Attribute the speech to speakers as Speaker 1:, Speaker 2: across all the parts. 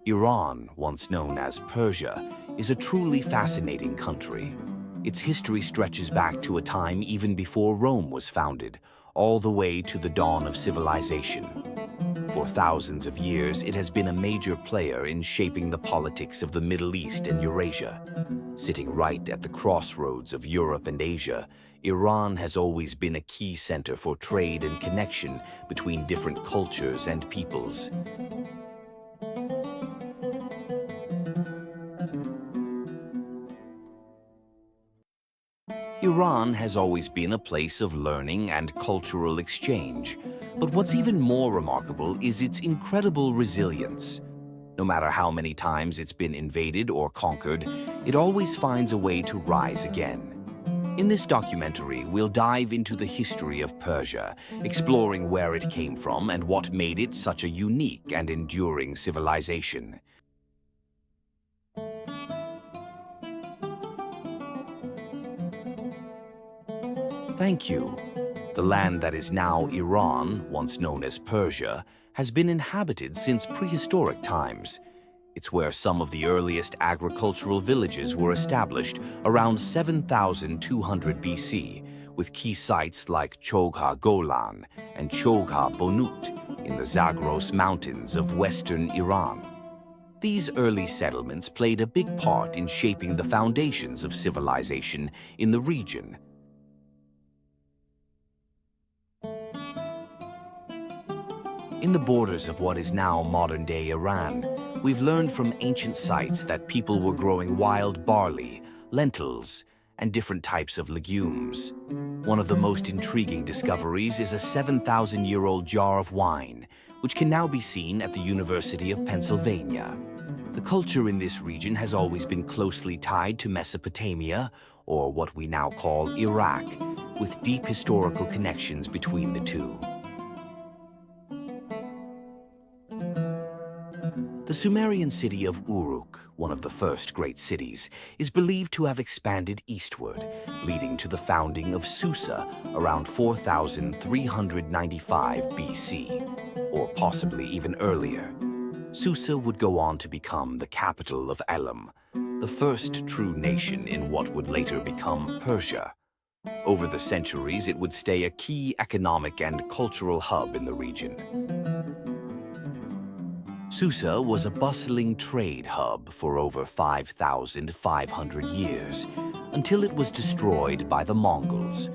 Speaker 1: Iran, once known as Persia, is a truly fascinating country. Its history stretches back to a time even before Rome was founded, all the way to the dawn of civilization. For thousands of years, it has been a major player in shaping the politics of the Middle East and Eurasia. Sitting right at the crossroads of Europe and Asia, Iran has always been a key center for trade and connection between different cultures and peoples. Iran has always been a place of learning and cultural exchange, but what's even more remarkable is its incredible resilience. No matter how many times it's been invaded or conquered, it always finds a way to rise again. In this documentary, we'll dive into the history of Persia, exploring where it came from and what made it such a unique and enduring civilization. Thank you. The land that is now Iran, once known as Persia, has been inhabited since prehistoric times. It's where some of the earliest agricultural villages were established around 7,200 BC, with key sites like Chogha Golan and Chogha Bonut in the Zagros Mountains of western Iran. These early settlements played a big part in shaping the foundations of civilization in the region. In the borders of what is now modern-day Iran, we've learned from ancient sites that people were growing wild barley, lentils, and different types of legumes. One of the most intriguing discoveries is a 7,000-year-old jar of wine, which can now be seen at the University of Pennsylvania. The culture in this region has always been closely tied to Mesopotamia, or what we now call Iraq, with deep historical connections between the two. The Sumerian city of Uruk, one of the first great cities, is believed to have expanded eastward, leading to the founding of Susa around 4,395 BC, or possibly even earlier. Susa would go on to become the capital of Elam, the first true nation in what would later become Persia. Over the centuries, it would stay a key economic and cultural hub in the region. Susa was a bustling trade hub for over 5,500 years, until it was destroyed by the Mongols.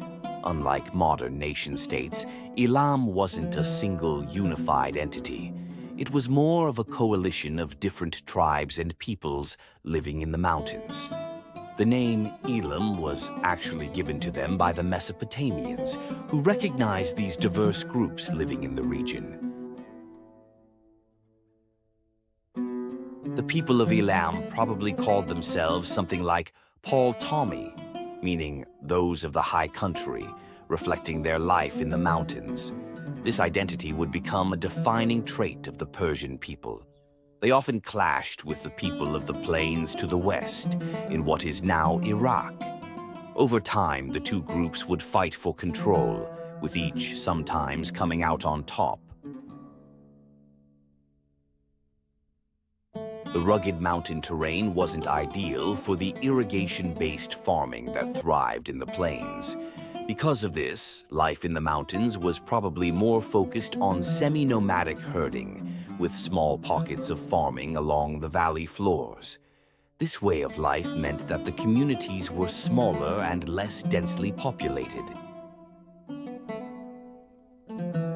Speaker 1: Unlike modern nation-states, Elam wasn't a single unified entity. It was more of a coalition of different tribes and peoples living in the mountains. The name Elam was actually given to them by the Mesopotamians, who recognized these diverse groups living in the region. The people of Elam probably called themselves something like Paul Tommy, meaning those of the high country, reflecting their life in the mountains. This identity would become a defining trait of the Persian people. They often clashed with the people of the plains to the west, in what is now Iraq. Over time, the two groups would fight for control, with each sometimes coming out on top. The rugged mountain terrain wasn't ideal for the irrigation-based farming that thrived in the plains. Because of this, life in the mountains was probably more focused on semi-nomadic herding, with small pockets of farming along the valley floors. This way of life meant that the communities were smaller and less densely populated.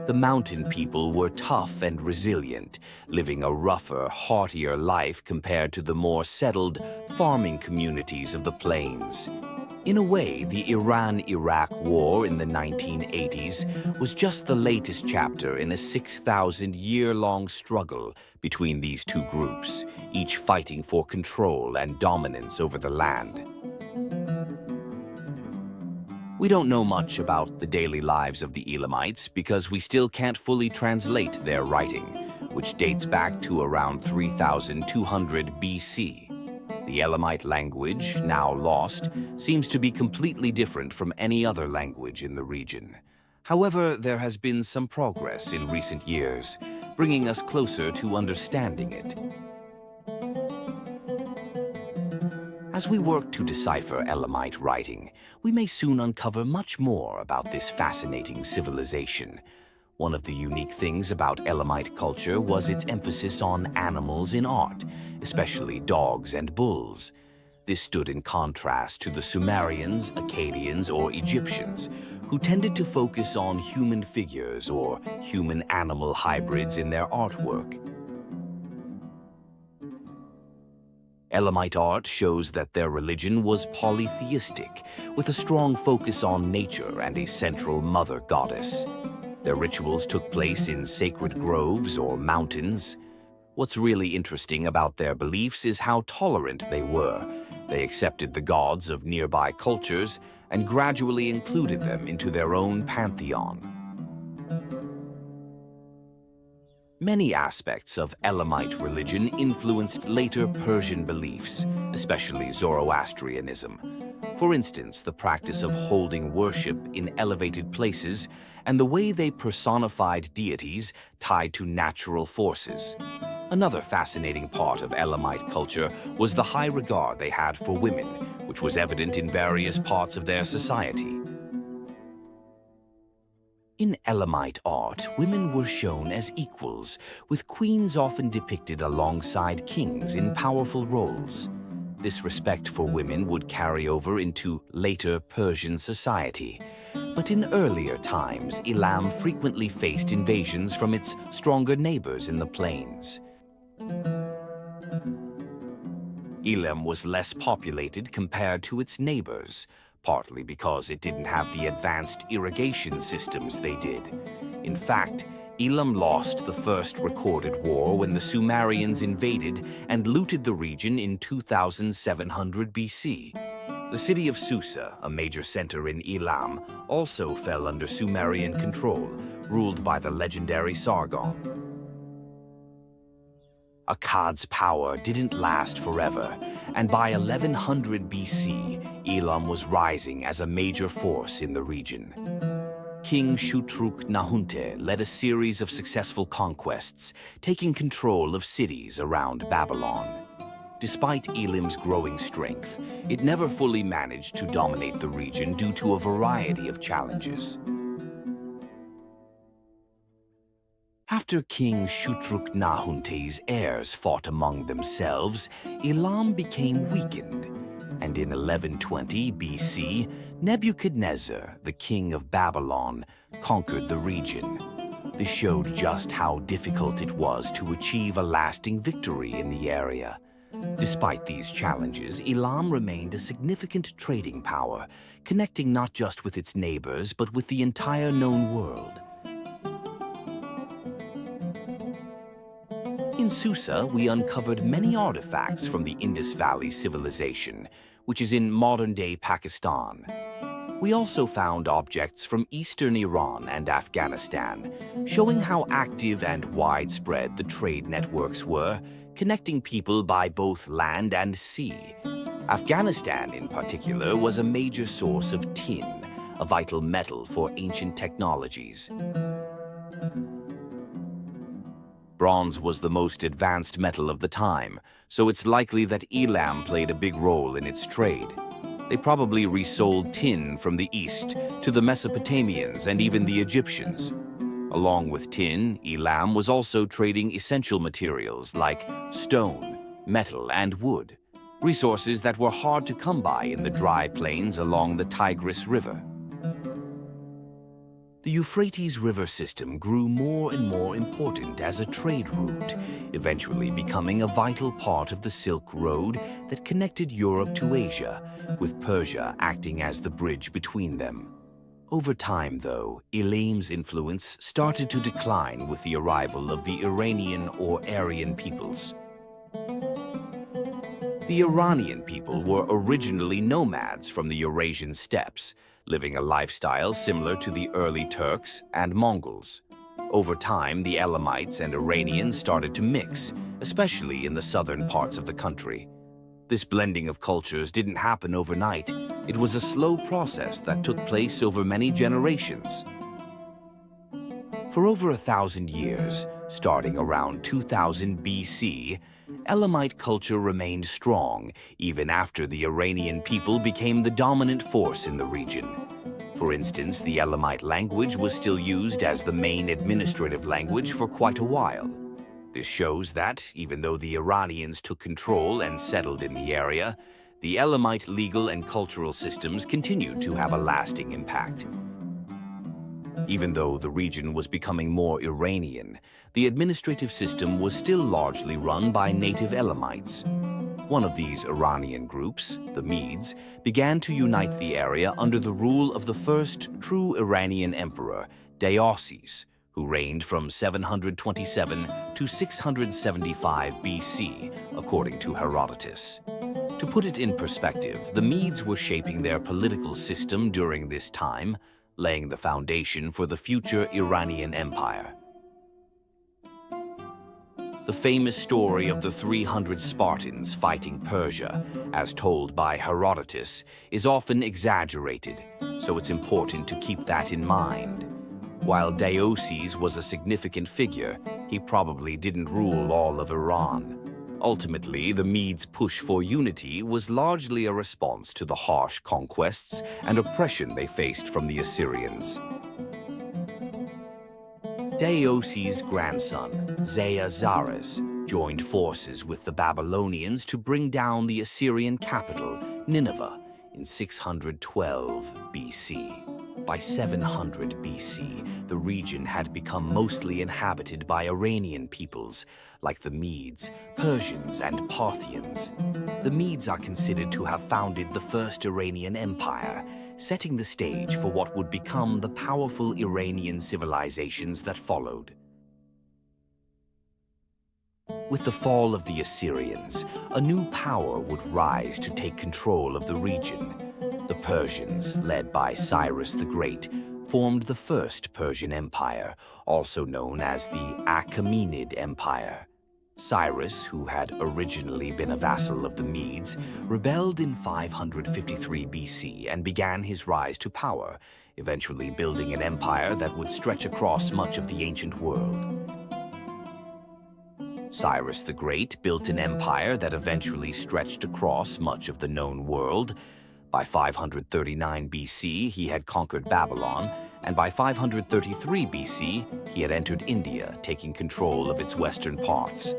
Speaker 1: The mountain people were tough and resilient, living a rougher, heartier life compared to the more settled farming communities of the plains. In a way, the Iran-Iraq War in the 1980s was just the latest chapter in a 6,000-year-long struggle between these two groups, each fighting for control and dominance over the land. We don't know much about the daily lives of the Elamites because we still can't fully translate their writing, which dates back to around 3,200 BC. The Elamite language, now lost, seems to be completely different from any other language in the region. However, there has been some progress in recent years, bringing us closer to understanding it. As we work to decipher Elamite writing, we may soon uncover much more about this fascinating civilization. One of the unique things about Elamite culture was its emphasis on animals in art, especially dogs and bulls. This stood in contrast to the Sumerians, Akkadians, or Egyptians, who tended to focus on human figures or human-animal hybrids in their artwork. Elamite art shows that their religion was polytheistic, with a strong focus on nature and a central mother goddess. Their rituals took place in sacred groves or mountains. What's really interesting about their beliefs is how tolerant they were. They accepted the gods of nearby cultures and gradually included them into their own pantheon. Many aspects of Elamite religion influenced later Persian beliefs, especially Zoroastrianism. For instance, the practice of holding worship in elevated places and the way they personified deities tied to natural forces. Another fascinating part of Elamite culture was the high regard they had for women, which was evident in various parts of their society. In Elamite art, women were shown as equals, with queens often depicted alongside kings in powerful roles. This respect for women would carry over into later Persian society. But in earlier times, Elam frequently faced invasions from its stronger neighbors in the plains. Elam was less populated compared to its neighbors, partly because it didn't have the advanced irrigation systems they did. In fact, Elam lost the first recorded war when the Sumerians invaded and looted the region in 2700 BC. The city of Susa, a major center in Elam, also fell under Sumerian control, ruled by the legendary Sargon. Akkad's power didn't last forever, and by 1100 BC, Elam was rising as a major force in the region. King Shutruk-Nahunte led a series of successful conquests, taking control of cities around Babylon. Despite Elam's growing strength, it never fully managed to dominate the region due to a variety of challenges. After King Shutruk-Nahunte's heirs fought among themselves, Elam became weakened, and in 1120 BC, Nebuchadnezzar, the king of Babylon, conquered the region. This showed just how difficult it was to achieve a lasting victory in the area. Despite these challenges, Elam remained a significant trading power, connecting not just with its neighbors, but with the entire known world. In Susa, we uncovered many artifacts from the Indus Valley civilization, which is in modern-day Pakistan. We also found objects from eastern Iran and Afghanistan, showing how active and widespread the trade networks were, connecting people by both land and sea. Afghanistan, in particular, was a major source of tin, a vital metal for ancient technologies. Bronze was the most advanced metal of the time, so it's likely that Elam played a big role in its trade. They probably resold tin from the east to the Mesopotamians and even the Egyptians. Along with tin, Elam was also trading essential materials like stone, metal, and wood, resources that were hard to come by in the dry plains along the Tigris River. The Euphrates River system grew more and more important as a trade route, eventually becoming a vital part of the Silk Road that connected Europe to Asia, with Persia acting as the bridge between them. Over time, though, Elam's influence started to decline with the arrival of the Iranian or Aryan peoples. The Iranian people were originally nomads from the Eurasian steppes, living a lifestyle similar to the early Turks and Mongols. Over time, the Elamites and Iranians started to mix, especially in the southern parts of the country. This blending of cultures didn't happen overnight. It was a slow process that took place over many generations. For over 1,000 years, Starting around 2000 BC, Elamite culture remained strong even after the Iranian people became the dominant force in the region. For instance, the Elamite language was still used as the main administrative language for quite a while. This shows that, even though the Iranians took control and settled in the area, the Elamite legal and cultural systems continued to have a lasting impact. Even though the region was becoming more Iranian, the administrative system was still largely run by native Elamites. One of these Iranian groups, the Medes, began to unite the area under the rule of the first true Iranian emperor, Darius, who reigned from 727 to 675 BC, according to Herodotus. To put it in perspective, the Medes were shaping their political system during this time, laying the foundation for the future Iranian Empire. The famous story of the 300 Spartans fighting Persia, as told by Herodotus, is often exaggerated, so it's important to keep that in mind. While Darius was a significant figure, he probably didn't rule all of Iran. Ultimately, the Medes' push for unity was largely a response to the harsh conquests and oppression they faced from the Assyrians. Darius' grandson, Zoroastrianism, joined forces with the Babylonians to bring down the Assyrian capital, Nineveh, in 612 BC. By 700 BC, the region had become mostly inhabited by Iranian peoples, like the Medes, Persians, and Parthians. The Medes are considered to have founded the first Iranian Empire, setting the stage for what would become the powerful Iranian civilizations that followed. With the fall of the Assyrians, a new power would rise to take control of the region. The Persians, led by Cyrus the Great, formed the First Persian Empire, also known as the Achaemenid Empire. Cyrus, who had originally been a vassal of the Medes, rebelled in 553 BC and began his rise to power, eventually building an empire that would stretch across much of the ancient world. Cyrus the Great built an empire that eventually stretched across much of the known world. By 539 BC, he had conquered Babylon, and by 533 BC, he had entered India, taking control of its western parts.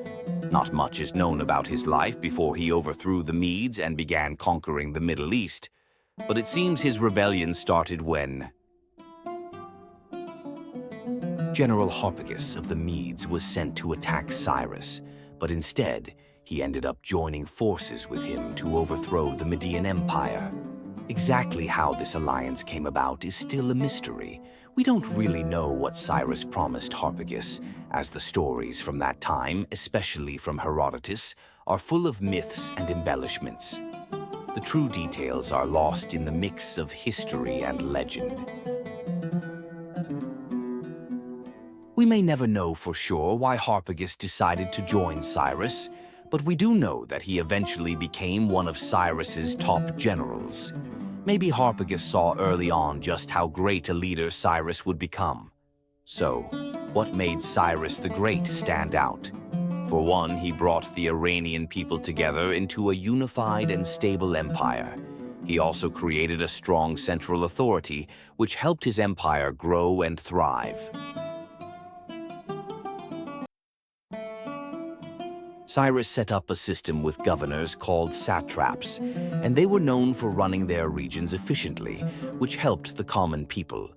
Speaker 1: Not much is known about his life before he overthrew the Medes and began conquering the Middle East, but it seems his rebellion started when General Harpagus of the Medes was sent to attack Cyrus, but instead, he ended up joining forces with him to overthrow the Median Empire. Exactly how this alliance came about is still a mystery. We don't really know what Cyrus promised Harpagus, as the stories from that time, especially from Herodotus, are full of myths and embellishments. The true details are lost in the mix of history and legend. We may never know for sure why Harpagus decided to join Cyrus, but we do know that he eventually became one of Cyrus's top generals. Maybe Harpagus saw early on just how great a leader Cyrus would become. So, what made Cyrus the Great stand out? For one, he brought the Iranian people together into a unified and stable empire. He also created a strong central authority, which helped his empire grow and thrive. Cyrus set up a system with governors called satraps, and they were known for running their regions efficiently, which helped the common people.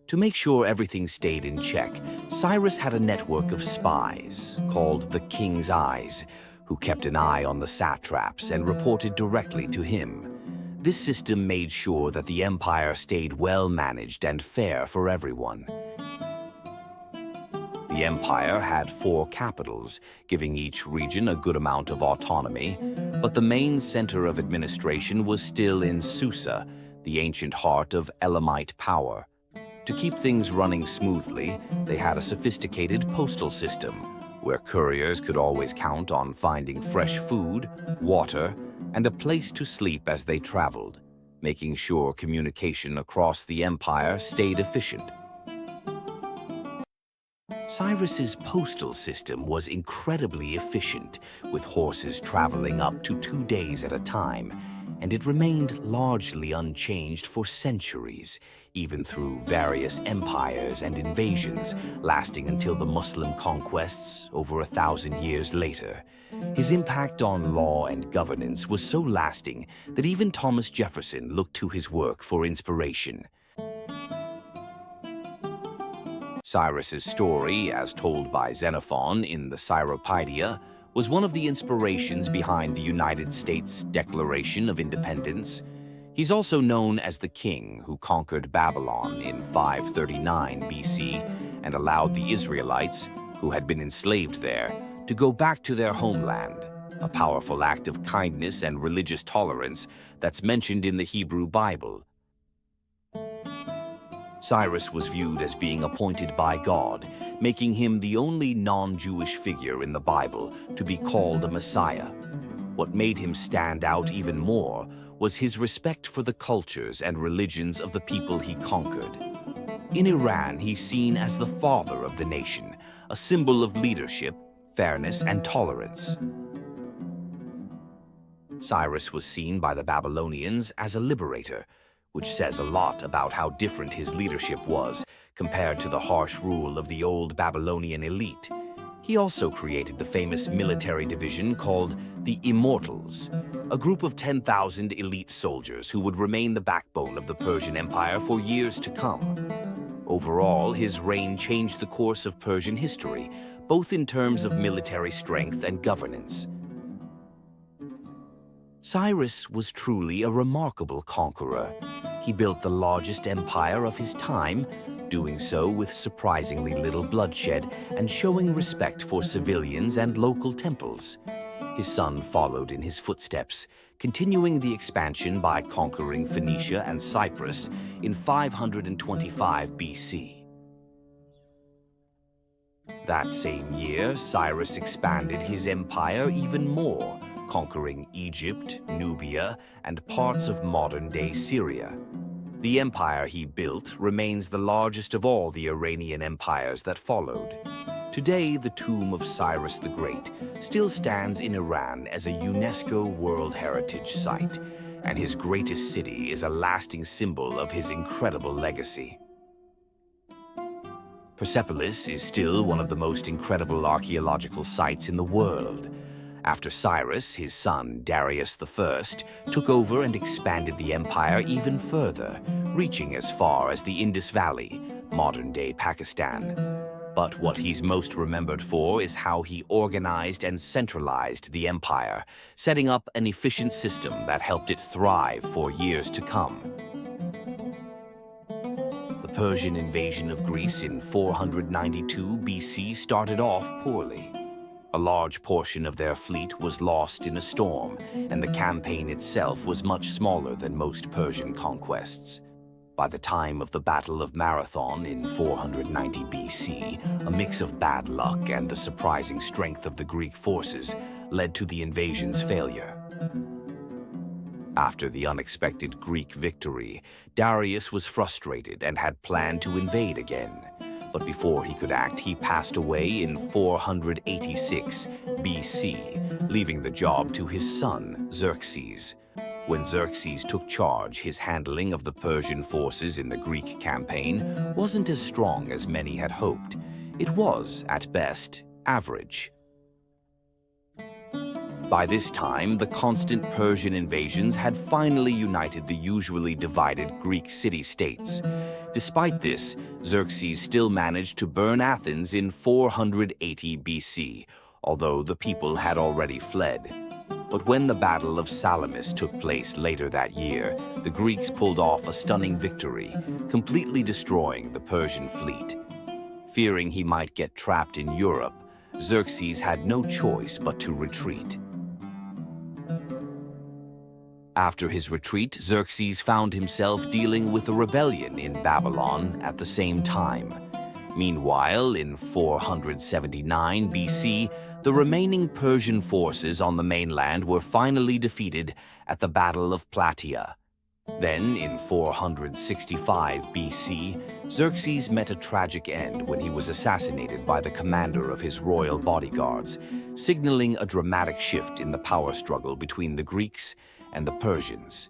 Speaker 1: To make sure everything stayed in check, Cyrus had a network of spies, called the King's Eyes, who kept an eye on the satraps and reported directly to him. This system made sure that the empire stayed well managed and fair for everyone. The empire had 4 capitals, giving each region a good amount of autonomy, but the main center of administration was still in Susa, the ancient heart of Elamite power. To keep things running smoothly, they had a sophisticated postal system, where couriers could always count on finding fresh food, water, and a place to sleep as they traveled, making sure communication across the empire stayed efficient. Cyrus's postal system was incredibly efficient, with horses traveling up to 2 days at a time, and it remained largely unchanged for centuries, even through various empires and invasions, lasting until the Muslim conquests over 1,000 years later. His impact on law and governance was so lasting that even Thomas Jefferson looked to his work for inspiration. Cyrus's story, as told by Xenophon in the Cyropaedia, was one of the inspirations behind the United States Declaration of Independence. He's also known as the king who conquered Babylon in 539 BC and allowed the Israelites, who had been enslaved there, to go back to their homeland, a powerful act of kindness and religious tolerance that's mentioned in the Hebrew Bible. Cyrus was viewed as being appointed by God, making him the only non-Jewish figure in the Bible to be called a Messiah. What made him stand out even more was his respect for the cultures and religions of the people he conquered. In Iran, he's seen as the father of the nation, a symbol of leadership, fairness, and tolerance. Cyrus was seen by the Babylonians as a liberator, which says a lot about how different his leadership was compared to the harsh rule of the old Babylonian elite. He also created the famous military division called the Immortals, a group of 10,000 elite soldiers who would remain the backbone of the Persian Empire for years to come. Overall, his reign changed the course of Persian history, both in terms of military strength and governance. Cyrus was truly a remarkable conqueror. He built the largest empire of his time, doing so with surprisingly little bloodshed and showing respect for civilians and local temples. His son followed in his footsteps, continuing the expansion by conquering Phoenicia and Cyprus in 525 BC. That same year, Cyrus expanded his empire even more, conquering Egypt, Nubia, and parts of modern-day Syria. The empire he built remains the largest of all the Iranian empires that followed. Today, the tomb of Cyrus the Great still stands in Iran as a UNESCO World Heritage Site, and his greatest city is a lasting symbol of his incredible legacy. Persepolis is still one of the most incredible archaeological sites in the world. After Cyrus, his son, Darius I, took over and expanded the empire even further, reaching as far as the Indus Valley, modern-day Pakistan. But what he's most remembered for is how he organized and centralized the empire, setting up an efficient system that helped it thrive for years to come. The Persian invasion of Greece in 492 BC started off poorly. A large portion of their fleet was lost in a storm, and the campaign itself was much smaller than most Persian conquests. By the time of the Battle of Marathon in 490 BC, a mix of bad luck and the surprising strength of the Greek forces led to the invasion's failure. After the unexpected Greek victory, Darius was frustrated and had planned to invade again. But before he could act, he passed away in 486 BC, leaving the job to his son, Xerxes. When Xerxes took charge, his handling of the Persian forces in the Greek campaign wasn't as strong as many had hoped. It was, at best, average. By this time, the constant Persian invasions had finally united the usually divided Greek city-states. Despite this, Xerxes still managed to burn Athens in 480 BC, although the people had already fled. But when the Battle of Salamis took place later that year, the Greeks pulled off a stunning victory, completely destroying the Persian fleet. Fearing he might get trapped in Europe, Xerxes had no choice but to retreat. After his retreat, Xerxes found himself dealing with a rebellion in Babylon at the same time. Meanwhile, in 479 BC, the remaining Persian forces on the mainland were finally defeated at the Battle of Plataea. Then, in 465 BC, Xerxes met a tragic end when he was assassinated by the commander of his royal bodyguards, signaling a dramatic shift in the power struggle between the Greeks and the Persians.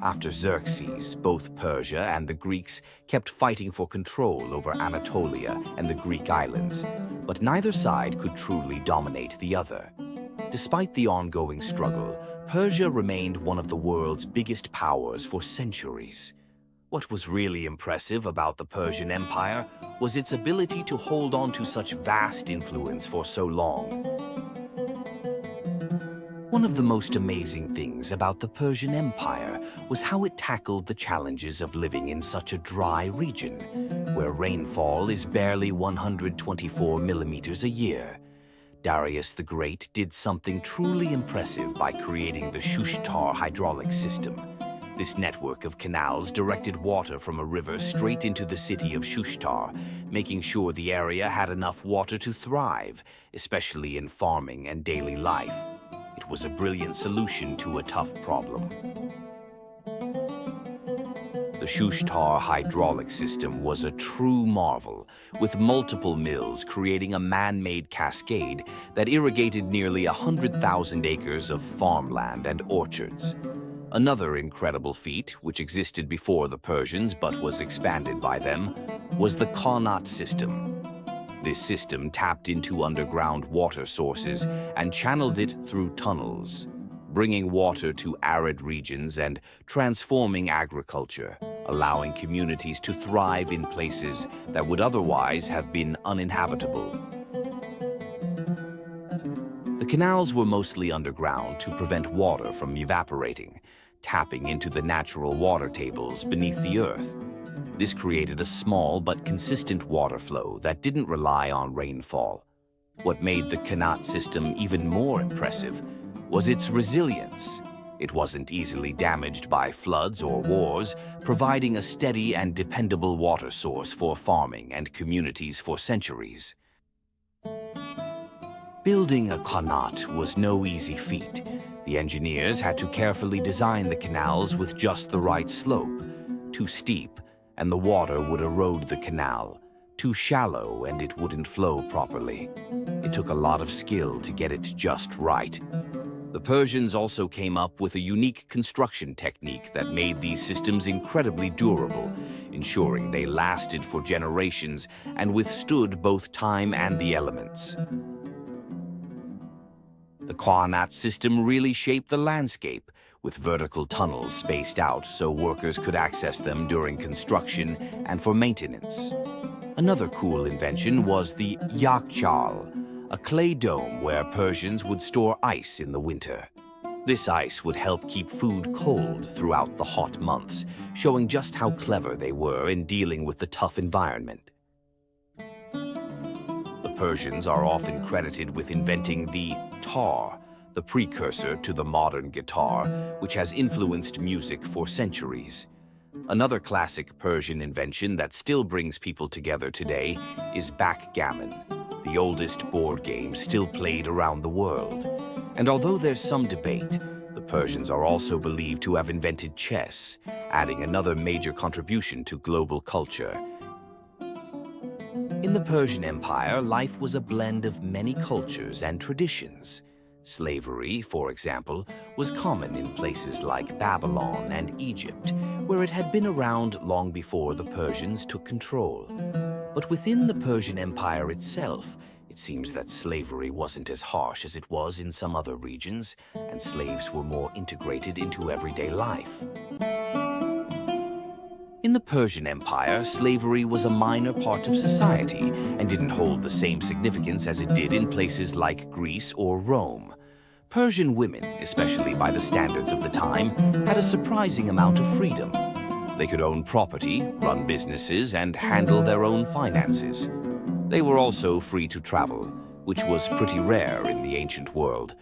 Speaker 1: After Xerxes, both Persia and the Greeks kept fighting for control over Anatolia and the Greek islands, but neither side could truly dominate the other. Despite the ongoing struggle, Persia remained one of the world's biggest powers for centuries. What was really impressive about the Persian Empire was its ability to hold on to such vast influence for so long. One of the most amazing things about the Persian Empire was how it tackled the challenges of living in such a dry region, where rainfall is barely 124 millimeters a year. Darius the Great did something truly impressive by creating the Shushtar hydraulic system. This network of canals directed water from a river straight into the city of Shushtar, making sure the area had enough water to thrive, especially in farming and daily life. It was a brilliant solution to a tough problem. The Shushtar hydraulic system was a true marvel, with multiple mills creating a man-made cascade that irrigated nearly 100,000 acres of farmland and orchards. Another incredible feat, which existed before the Persians but was expanded by them, was the Qanat system. This system tapped into underground water sources and channeled it through tunnels, bringing water to arid regions and transforming agriculture, allowing communities to thrive in places that would otherwise have been uninhabitable. The canals were mostly underground to prevent water from evaporating, tapping into the natural water tables beneath the earth. This created a small but consistent water flow that didn't rely on rainfall. What made the Qanat system even more impressive was its resilience. It wasn't easily damaged by floods or wars, providing a steady and dependable water source for farming and communities for centuries. Building a Qanat was no easy feat. The engineers had to carefully design the canals with just the right slope. Too steep, and the water would erode the canal. Too shallow, and it wouldn't flow properly. It took a lot of skill to get it just right. The Persians also came up with a unique construction technique that made these systems incredibly durable, ensuring they lasted for generations and withstood both time and the elements. The Qanat system really shaped the landscape, with vertical tunnels spaced out so workers could access them during construction and for maintenance. Another cool invention was the Yakhchal, a clay dome where Persians would store ice in the winter. This ice would help keep food cold throughout the hot months, showing just how clever they were in dealing with the tough environment. The Persians are often credited with inventing the tar, the precursor to the modern guitar, which has influenced music for centuries. Another classic Persian invention that still brings people together today is backgammon, the oldest board game still played around the world. And although there's some debate, the Persians are also believed to have invented chess, adding another major contribution to global culture. In the Persian Empire, life was a blend of many cultures and traditions. Slavery, for example, was common in places like Babylon and Egypt, where it had been around long before the Persians took control. But within the Persian Empire itself, it seems that slavery wasn't as harsh as it was in some other regions, and slaves were more integrated into everyday life. In the Persian Empire, slavery was a minor part of society and didn't hold the same significance as it did in places like Greece or Rome. Persian women, especially by the standards of the time, had a surprising amount of freedom. They could own property, run businesses, and handle their own finances. They were also free to travel, which was pretty rare in the ancient world.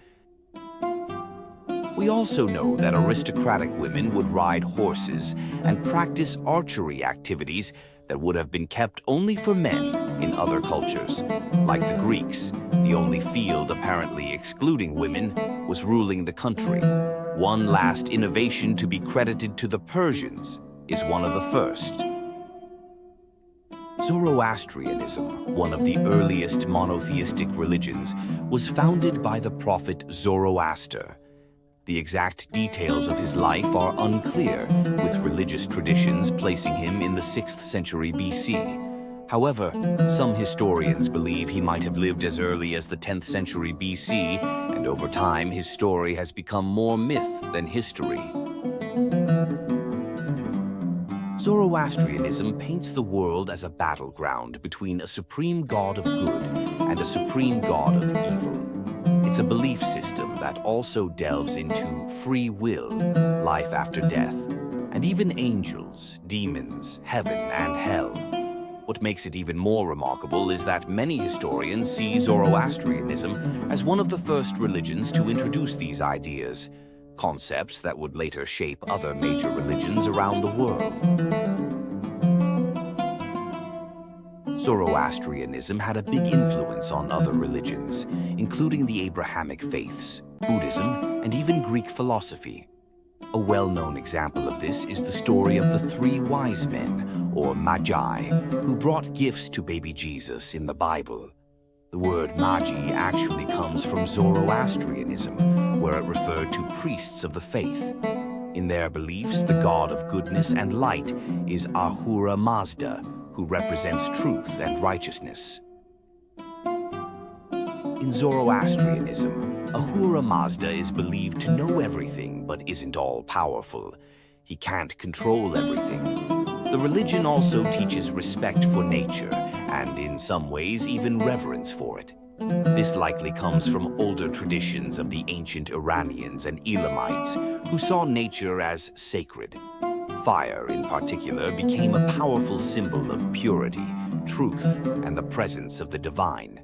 Speaker 1: We also know that aristocratic women would ride horses and practice archery activities that would have been kept only for men in other cultures. Like the Greeks, the only field apparently excluding women was ruling the country. One last innovation to be credited to the Persians is one of the first. Zoroastrianism, one of the earliest monotheistic religions, was founded by the prophet Zoroaster. The exact details of his life are unclear, with religious traditions placing him in the 6th century BC. However, some historians believe he might have lived as early as the 10th century BC, and over time his story has become more myth than history. Zoroastrianism paints the world as a battleground between a supreme god of good and a supreme god of evil. It's a belief system that also delves into free will, life after death, and even angels, demons, heaven, and hell. What makes it even more remarkable is that many historians see Zoroastrianism as one of the first religions to introduce these ideas, concepts that would later shape other major religions around the world. Zoroastrianism had a big influence on other religions, including the Abrahamic faiths, Buddhism, and even Greek philosophy. A well-known example of this is the story of the 3 wise men, or magi, who brought gifts to baby Jesus in the Bible. The word magi actually comes from Zoroastrianism, where it referred to priests of the faith. In their beliefs, the god of goodness and light is Ahura Mazda, who represents truth and righteousness. In Zoroastrianism, Ahura Mazda is believed to know everything but isn't all-powerful. He can't control everything. The religion also teaches respect for nature, and in some ways even reverence for it. This likely comes from older traditions of the ancient Iranians and Elamites, who saw nature as sacred. Fire, in particular, became a powerful symbol of purity, truth, and the presence of the divine.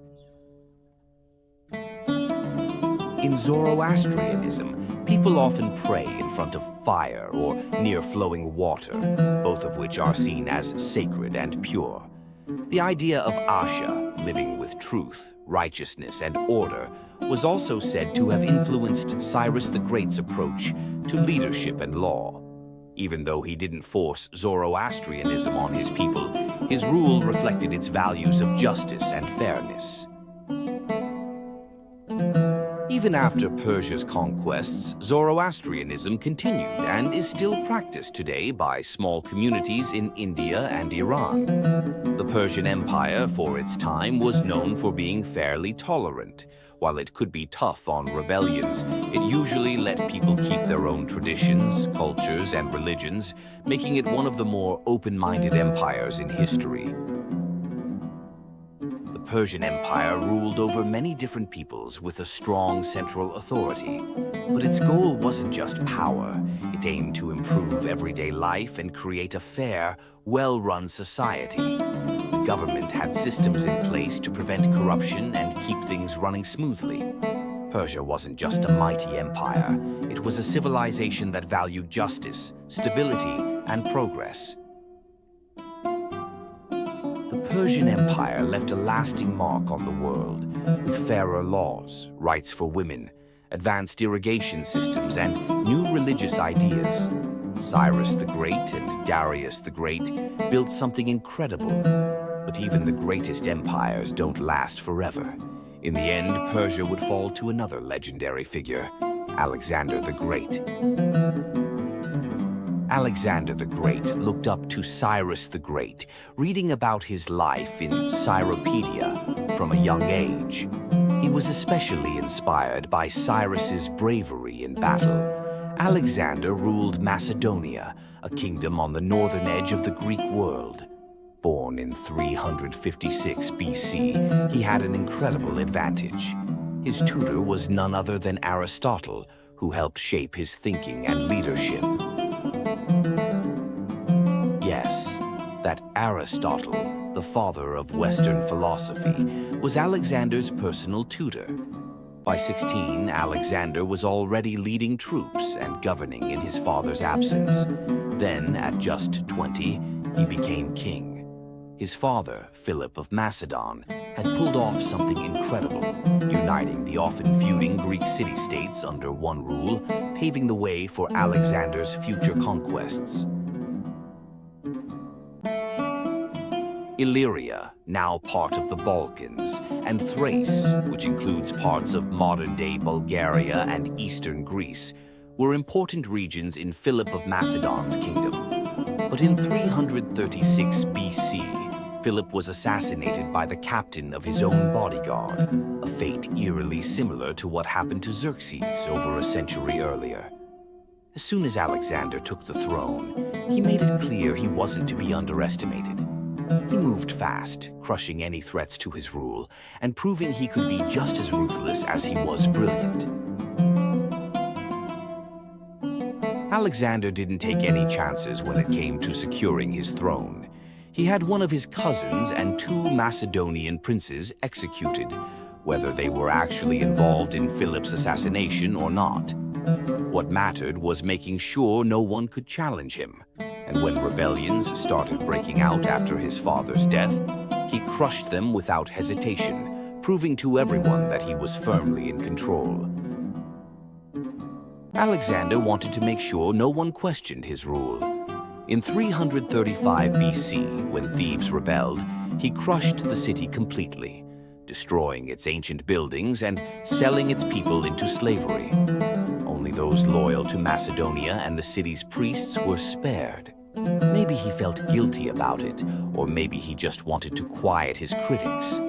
Speaker 1: In Zoroastrianism, people often pray in front of fire or near flowing water, both of which are seen as sacred and pure. The idea of Asha, living with truth, righteousness, and order, was also said to have influenced Cyrus the Great's approach to leadership and law. Even though he didn't force Zoroastrianism on his people, his rule reflected its values of justice and fairness. Even after Persia's conquests, Zoroastrianism continued and is still practiced today by small communities in India and Iran. The Persian Empire, for its time, was known for being fairly tolerant. While it could be tough on rebellions, it usually let people keep their own traditions, cultures, and religions, making it one of the more open-minded empires in history. The Persian Empire ruled over many different peoples with a strong central authority. But its goal wasn't just power. It aimed to improve everyday life and create a fair, well-run society. The government had systems in place to prevent corruption and keep things running smoothly. Persia wasn't just a mighty empire. It was a civilization that valued justice, stability, and progress. The Persian Empire left a lasting mark on the world, with fairer laws, rights for women, advanced irrigation systems, and new religious ideas. Cyrus the Great and Darius the Great built something incredible. But even the greatest empires don't last forever. In the end, Persia would fall to another legendary figure, Alexander the Great. Alexander the Great looked up to Cyrus the Great, reading about his life in Cyropedia from a young age. He was especially inspired by Cyrus's bravery in battle. Alexander ruled Macedonia, a kingdom on the northern edge of the Greek world. Born in 356 BC, he had an incredible advantage. His tutor was none other than Aristotle, who helped shape his thinking and leadership. Yes, that Aristotle, the father of Western philosophy, was Alexander's personal tutor. By 16, Alexander was already leading troops and governing in his father's absence. Then, at just 20, he became king. His father, Philip of Macedon, had pulled off something incredible, uniting the often feuding Greek city-states under one rule, paving the way for Alexander's future conquests. Illyria, now part of the Balkans, and Thrace, which includes parts of modern-day Bulgaria and eastern Greece, were important regions in Philip of Macedon's kingdom. But in 336 BC, Philip was assassinated by the captain of his own bodyguard, a fate eerily similar to what happened to Xerxes over a century earlier. As soon as Alexander took the throne, he made it clear he wasn't to be underestimated. He moved fast, crushing any threats to his rule, and proving he could be just as ruthless as he was brilliant. Alexander didn't take any chances when it came to securing his throne. He had one of his cousins and 2 Macedonian princes executed, whether they were actually involved in Philip's assassination or not. What mattered was making sure no one could challenge him. And when rebellions started breaking out after his father's death, he crushed them without hesitation, proving to everyone that he was firmly in control. Alexander wanted to make sure no one questioned his rule. In 335 BC, when Thebes rebelled, he crushed the city completely, destroying its ancient buildings and selling its people into slavery. Only those loyal to Macedonia and the city's priests were spared. Maybe he felt guilty about it, or maybe he just wanted to quiet his critics.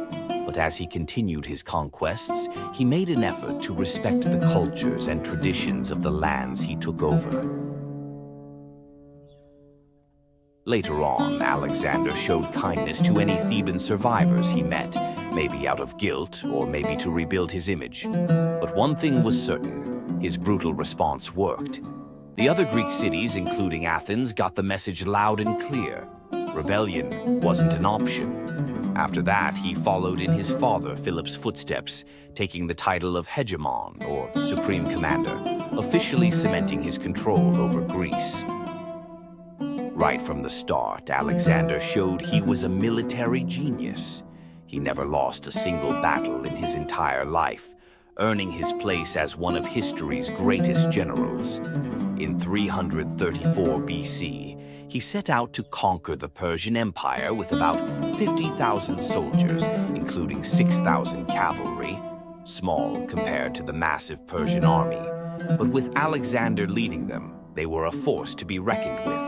Speaker 1: But as he continued his conquests, he made an effort to respect the cultures and traditions of the lands he took over. Later on, Alexander showed kindness to any Theban survivors he met, maybe out of guilt or maybe to rebuild his image. But one thing was certain, his brutal response worked. The other Greek cities, including Athens, got the message loud and clear. Rebellion wasn't an option. After that, he followed in his father Philip's footsteps, taking the title of hegemon, or supreme commander, officially cementing his control over Greece. Right from the start, Alexander showed he was a military genius. He never lost a single battle in his entire life, earning his place as one of history's greatest generals. In 334 BC, he set out to conquer the Persian Empire with about 50,000 soldiers, including 6,000 cavalry, small compared to the massive Persian army. But with Alexander leading them, they were a force to be reckoned with.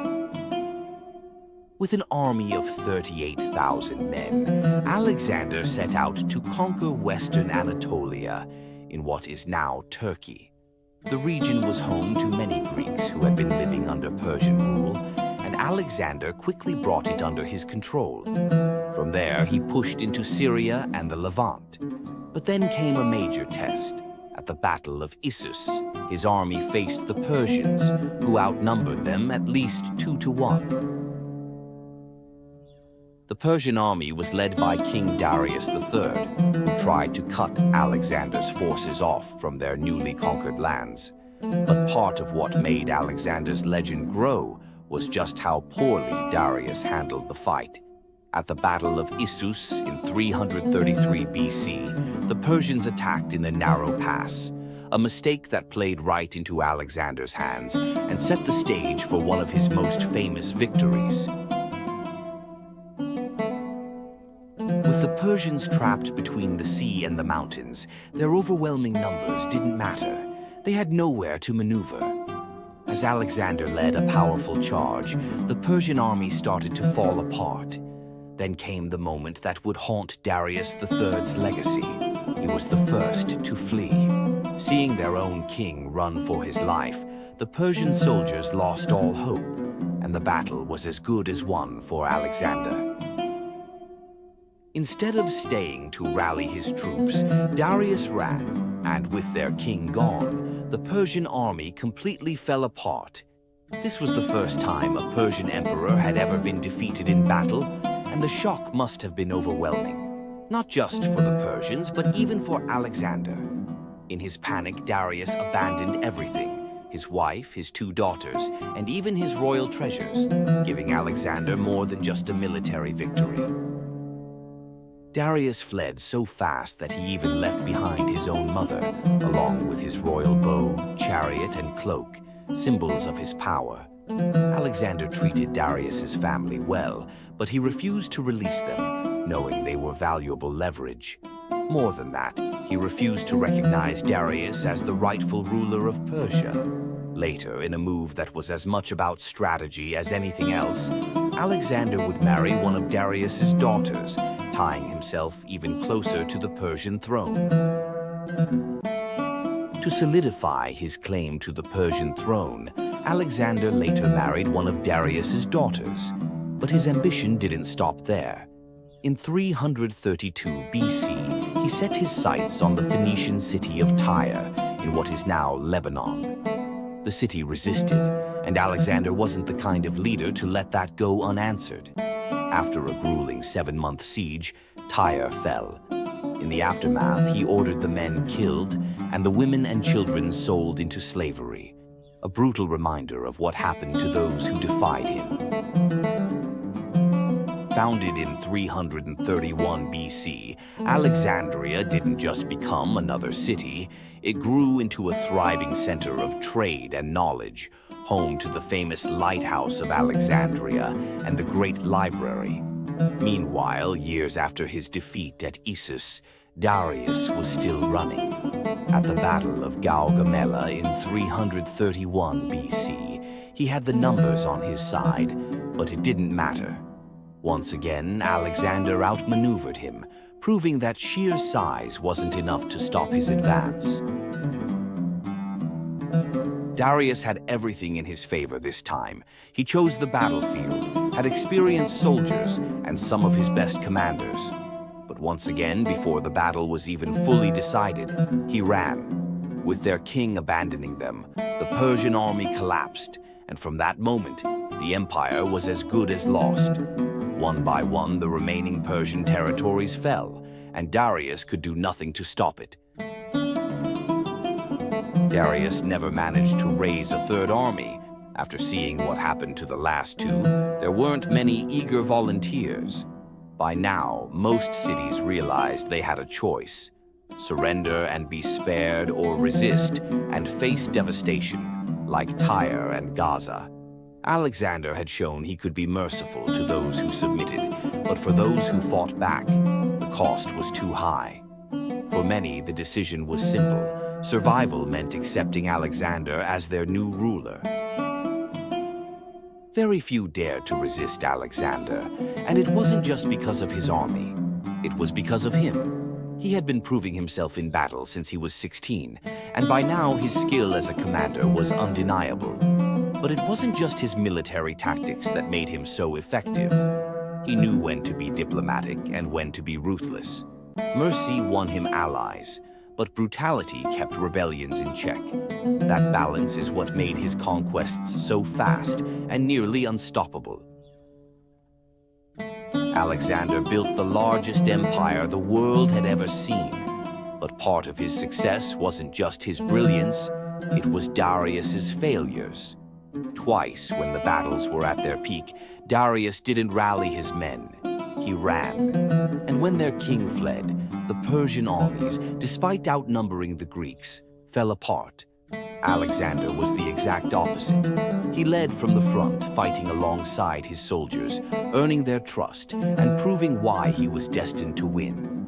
Speaker 1: With an army of 38,000 men, Alexander set out to conquer western Anatolia, in what is now Turkey. The region was home to many Greeks who had been living under Persian rule, and Alexander quickly brought it under his control. From there, he pushed into Syria and the Levant. But then came a major test. At the Battle of Issus, his army faced the Persians, who outnumbered them at least 2-1. The Persian army was led by King Darius III, who tried to cut Alexander's forces off from their newly conquered lands. But part of what made Alexander's legend grow was just how poorly Darius handled the fight. At the Battle of Issus in 333 BC, the Persians attacked in a narrow pass, a mistake that played right into Alexander's hands and set the stage for one of his most famous victories. With the Persians trapped between the sea and the mountains, their overwhelming numbers didn't matter. They had nowhere to maneuver. As Alexander led a powerful charge, the Persian army started to fall apart. Then came the moment that would haunt Darius III's legacy. He was the first to flee. Seeing their own king run for his life, the Persian soldiers lost all hope, and the battle was as good as won for Alexander. Instead of staying to rally his troops, Darius ran, and with their king gone, the Persian army completely fell apart. This was the first time a Persian emperor had ever been defeated in battle, and the shock must have been overwhelming. Not just for the Persians, but even for Alexander. In his panic, Darius abandoned everything: his wife, his 2 daughters, and even his royal treasures, giving Alexander more than just a military victory. Darius fled so fast that he even left behind his own mother, along with his royal bow, chariot, and cloak, symbols of his power. Alexander treated Darius's family well, but he refused to release them, knowing they were valuable leverage. More than that, he refused to recognize Darius as the rightful ruler of Persia. Later, in a move that was as much about strategy as anything else, Alexander would marry one of Darius's daughters, tying himself even closer to the Persian throne. To solidify his claim to the Persian throne, Alexander later married one of Darius's daughters, but his ambition didn't stop there. In 332 BC, he set his sights on the Phoenician city of Tyre, in what is now Lebanon. The city resisted, and Alexander wasn't the kind of leader to let that go unanswered. After a grueling 7-month siege, Tyre fell. In the aftermath, he ordered the men killed and the women and children sold into slavery, a brutal reminder of what happened to those who defied him. Founded in 331 BC, Alexandria didn't just become another city, it grew into a thriving center of trade and knowledge, home to the famous Lighthouse of Alexandria and the Great Library. Meanwhile, years after his defeat at Issus, Darius was still running. At the Battle of Gaugamela in 331 BC, he had the numbers on his side, but it didn't matter. Once again, Alexander outmaneuvered him, proving that sheer size wasn't enough to stop his advance. Darius had everything in his favor this time. He chose the battlefield, had experienced soldiers, and some of his best commanders. But once again, before the battle was even fully decided, he ran. With their king abandoning them, the Persian army collapsed, and from that moment, the empire was as good as lost. One by one, the remaining Persian territories fell, and Darius could do nothing to stop it. Darius never managed to raise a third army. After seeing what happened to the last two, there weren't many eager volunteers. By now, most cities realized they had a choice: surrender and be spared, or resist and face devastation, like Tyre and Gaza. Alexander had shown he could be merciful to those who submitted, but for those who fought back, the cost was too high. For many, the decision was simple. Survival meant accepting Alexander as their new ruler. Very few dared to resist Alexander, and it wasn't just because of his army. It was because of him. He had been proving himself in battle since he was 16, and by now his skill as a commander was undeniable. But it wasn't just his military tactics that made him so effective. He knew when to be diplomatic and when to be ruthless. Mercy won him allies, but brutality kept rebellions in check. That balance is what made his conquests so fast and nearly unstoppable. Alexander built the largest empire the world had ever seen, but part of his success wasn't just his brilliance, it was Darius's failures. Twice, when the battles were at their peak, Darius didn't rally his men. He ran. And when their king fled, the Persian armies, despite outnumbering the Greeks, fell apart. Alexander was the exact opposite. He led from the front, fighting alongside his soldiers, earning their trust and proving why he was destined to win.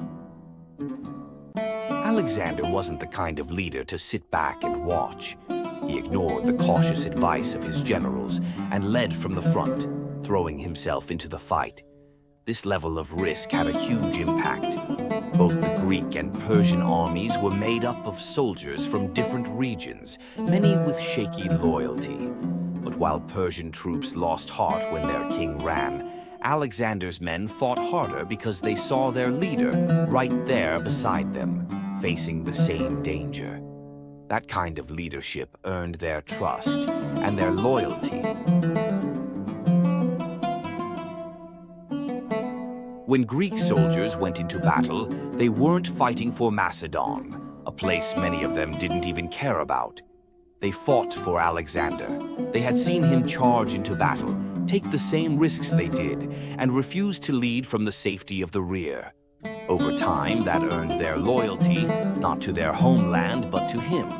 Speaker 1: Alexander wasn't the kind of leader to sit back and watch. He ignored the cautious advice of his generals and led from the front, throwing himself into the fight. This level of risk had a huge impact. Both the Greek and Persian armies were made up of soldiers from different regions, many with shaky loyalty. But while Persian troops lost heart when their king ran, Alexander's men fought harder because they saw their leader right there beside them, facing the same danger. That kind of leadership earned their trust and their loyalty. When Greek soldiers went into battle, they weren't fighting for Macedon, a place many of them didn't even care about. They fought for Alexander. They had seen him charge into battle, take the same risks they did, and refuse to lead from the safety of the rear. Over time, that earned their loyalty, not to their homeland, but to him.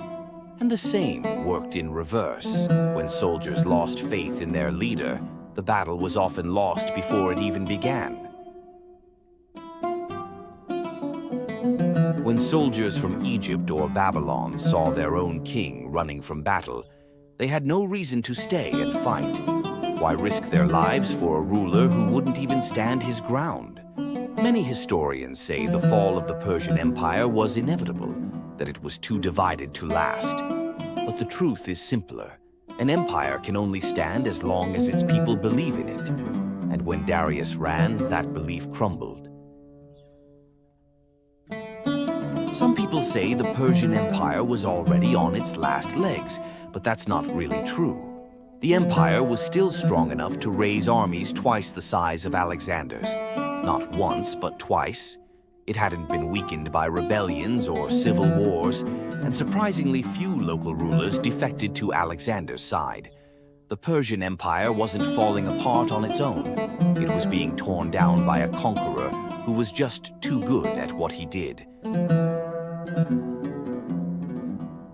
Speaker 1: And the same worked in reverse. When soldiers lost faith in their leader, the battle was often lost before it even began. When soldiers from Egypt or Babylon saw their own king running from battle, they had no reason to stay and fight. Why risk their lives for a ruler who wouldn't even stand his ground? Many historians say the fall of the Persian Empire was inevitable, that it was too divided to last. But the truth is simpler. An empire can only stand as long as its people believe in it. And when Darius ran, that belief crumbled. Some people say the Persian Empire was already on its last legs, but that's not really true. The empire was still strong enough to raise armies twice the size of Alexander's. Not once, but twice. It hadn't been weakened by rebellions or civil wars, and surprisingly few local rulers defected to Alexander's side. The Persian Empire wasn't falling apart on its own. It was being torn down by a conqueror who was just too good at what he did.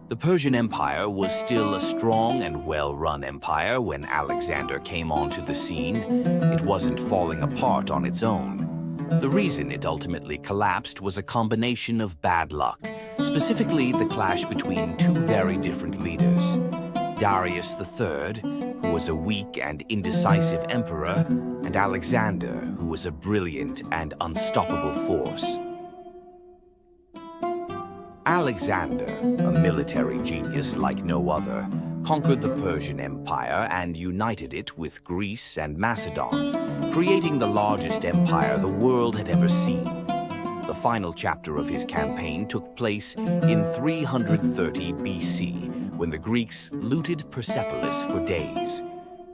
Speaker 1: The Persian Empire was still a strong and well-run empire when Alexander came onto the scene. It wasn't falling apart on its own. The reason it ultimately collapsed was a combination of bad luck, specifically the clash between two very different leaders. Darius III, who was a weak and indecisive emperor, and Alexander, who was a brilliant and unstoppable force. Alexander, a military genius like no other, conquered the Persian Empire and united it with Greece and Macedon, creating the largest empire the world had ever seen. The final chapter of his campaign took place in 330 BC, when the Greeks looted Persepolis for days.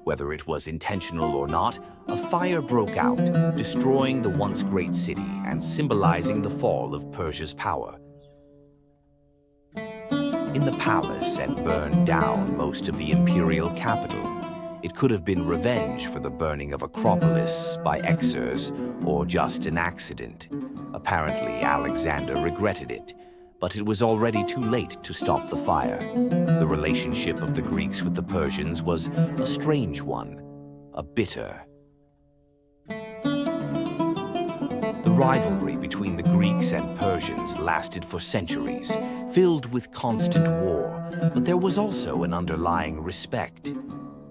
Speaker 1: Whether it was intentional or not, a fire broke out, destroying the once great city and symbolizing the fall of Persia's power. In the palace and burned down most of the imperial capital. It could have been revenge for the burning of Acropolis by Xers or just an accident. Apparently, Alexander regretted it, but it was already too late to stop the fire. The relationship of the Greeks with the Persians was a strange one, a bitter. The rivalry between the Greeks and Persians lasted for centuries, filled with constant war, but there was also an underlying respect.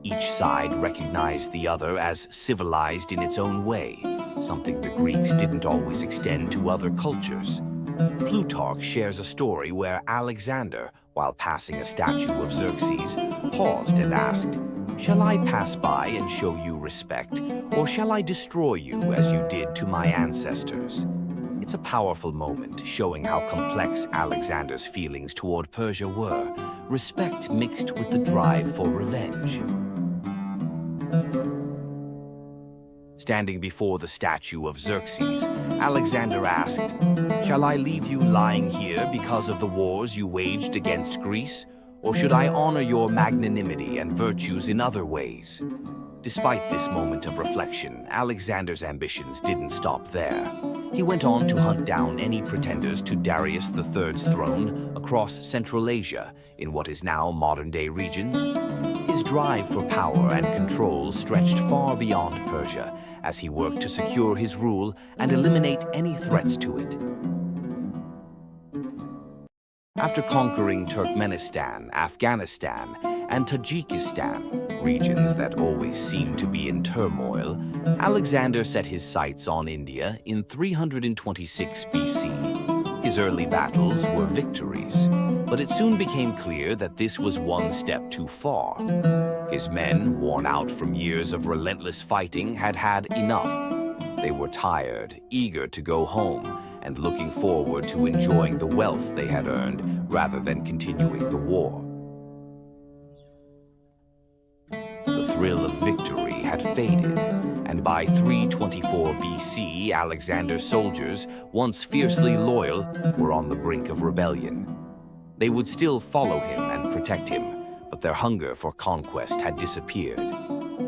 Speaker 1: Each side recognized the other as civilized in its own way, something the Greeks didn't always extend to other cultures. Plutarch shares a story where Alexander, while passing a statue of Xerxes, paused and asked, "Shall I pass by and show you respect, or shall I destroy you as you did to my ancestors?" It's a powerful moment, showing how complex Alexander's feelings toward Persia were, respect mixed with the drive for revenge. Standing before the statue of Xerxes, Alexander asked, "Shall I leave you lying here because of the wars you waged against Greece, or should I honor your magnanimity and virtues in other ways?" Despite this moment of reflection, Alexander's ambitions didn't stop there. He went on to hunt down any pretenders to Darius III's throne across Central Asia, in what is now modern-day regions. His drive for power and control stretched far beyond Persia, as he worked to secure his rule and eliminate any threats to it. After conquering Turkmenistan, Afghanistan, and Tajikistan, regions that always seemed to be in turmoil, Alexander set his sights on India in 326 BC. His early battles were victories, but it soon became clear that this was one step too far. His men, worn out from years of relentless fighting, had had enough. They were tired, eager to go home, and looking forward to enjoying the wealth they had earned rather than continuing the war. The thrill of victory had faded, and by 324 BC, Alexander's soldiers, once fiercely loyal, were on the brink of rebellion. They would still follow him and protect him, but their hunger for conquest had disappeared.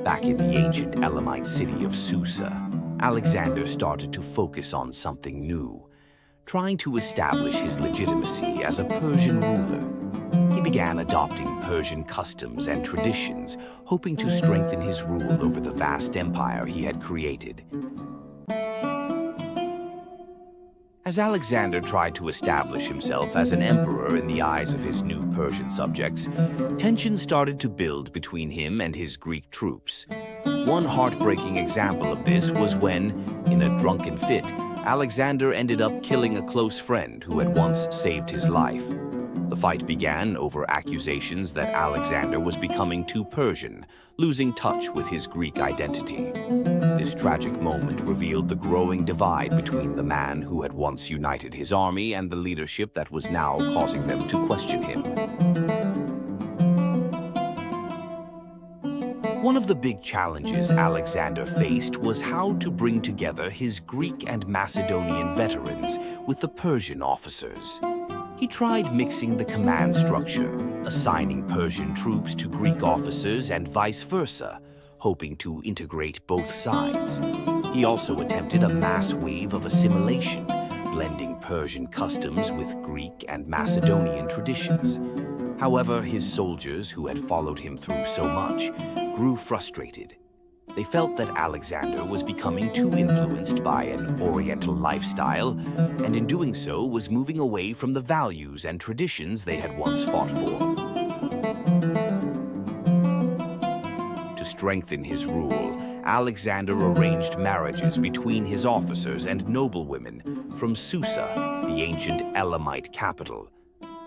Speaker 1: Back in the ancient Elamite city of Susa, Alexander started to focus on something new, trying to establish his legitimacy as a Persian ruler. He began adopting Persian customs and traditions, hoping to strengthen his rule over the vast empire he had created. As Alexander tried to establish himself as an emperor in the eyes of his new Persian subjects, tensions started to build between him and his Greek troops. One heartbreaking example of this was when, in a drunken fit, Alexander ended up killing a close friend who had once saved his life. The fight began over accusations that Alexander was becoming too Persian, losing touch with his Greek identity. This tragic moment revealed the growing divide between the man who had once united his army and the leadership that was now causing them to question him. One of the big challenges Alexander faced was how to bring together his Greek and Macedonian veterans with the Persian officers. He tried mixing the command structure, assigning Persian troops to Greek officers and vice versa, hoping to integrate both sides. He also attempted a mass wave of assimilation, blending Persian customs with Greek and Macedonian traditions. However, his soldiers, who had followed him through so much, grew frustrated. They felt that Alexander was becoming too influenced by an Oriental lifestyle, and in doing so was moving away from the values and traditions they had once fought for. To strengthen his rule, Alexander arranged marriages between his officers and noblewomen from Susa, the ancient Elamite capital.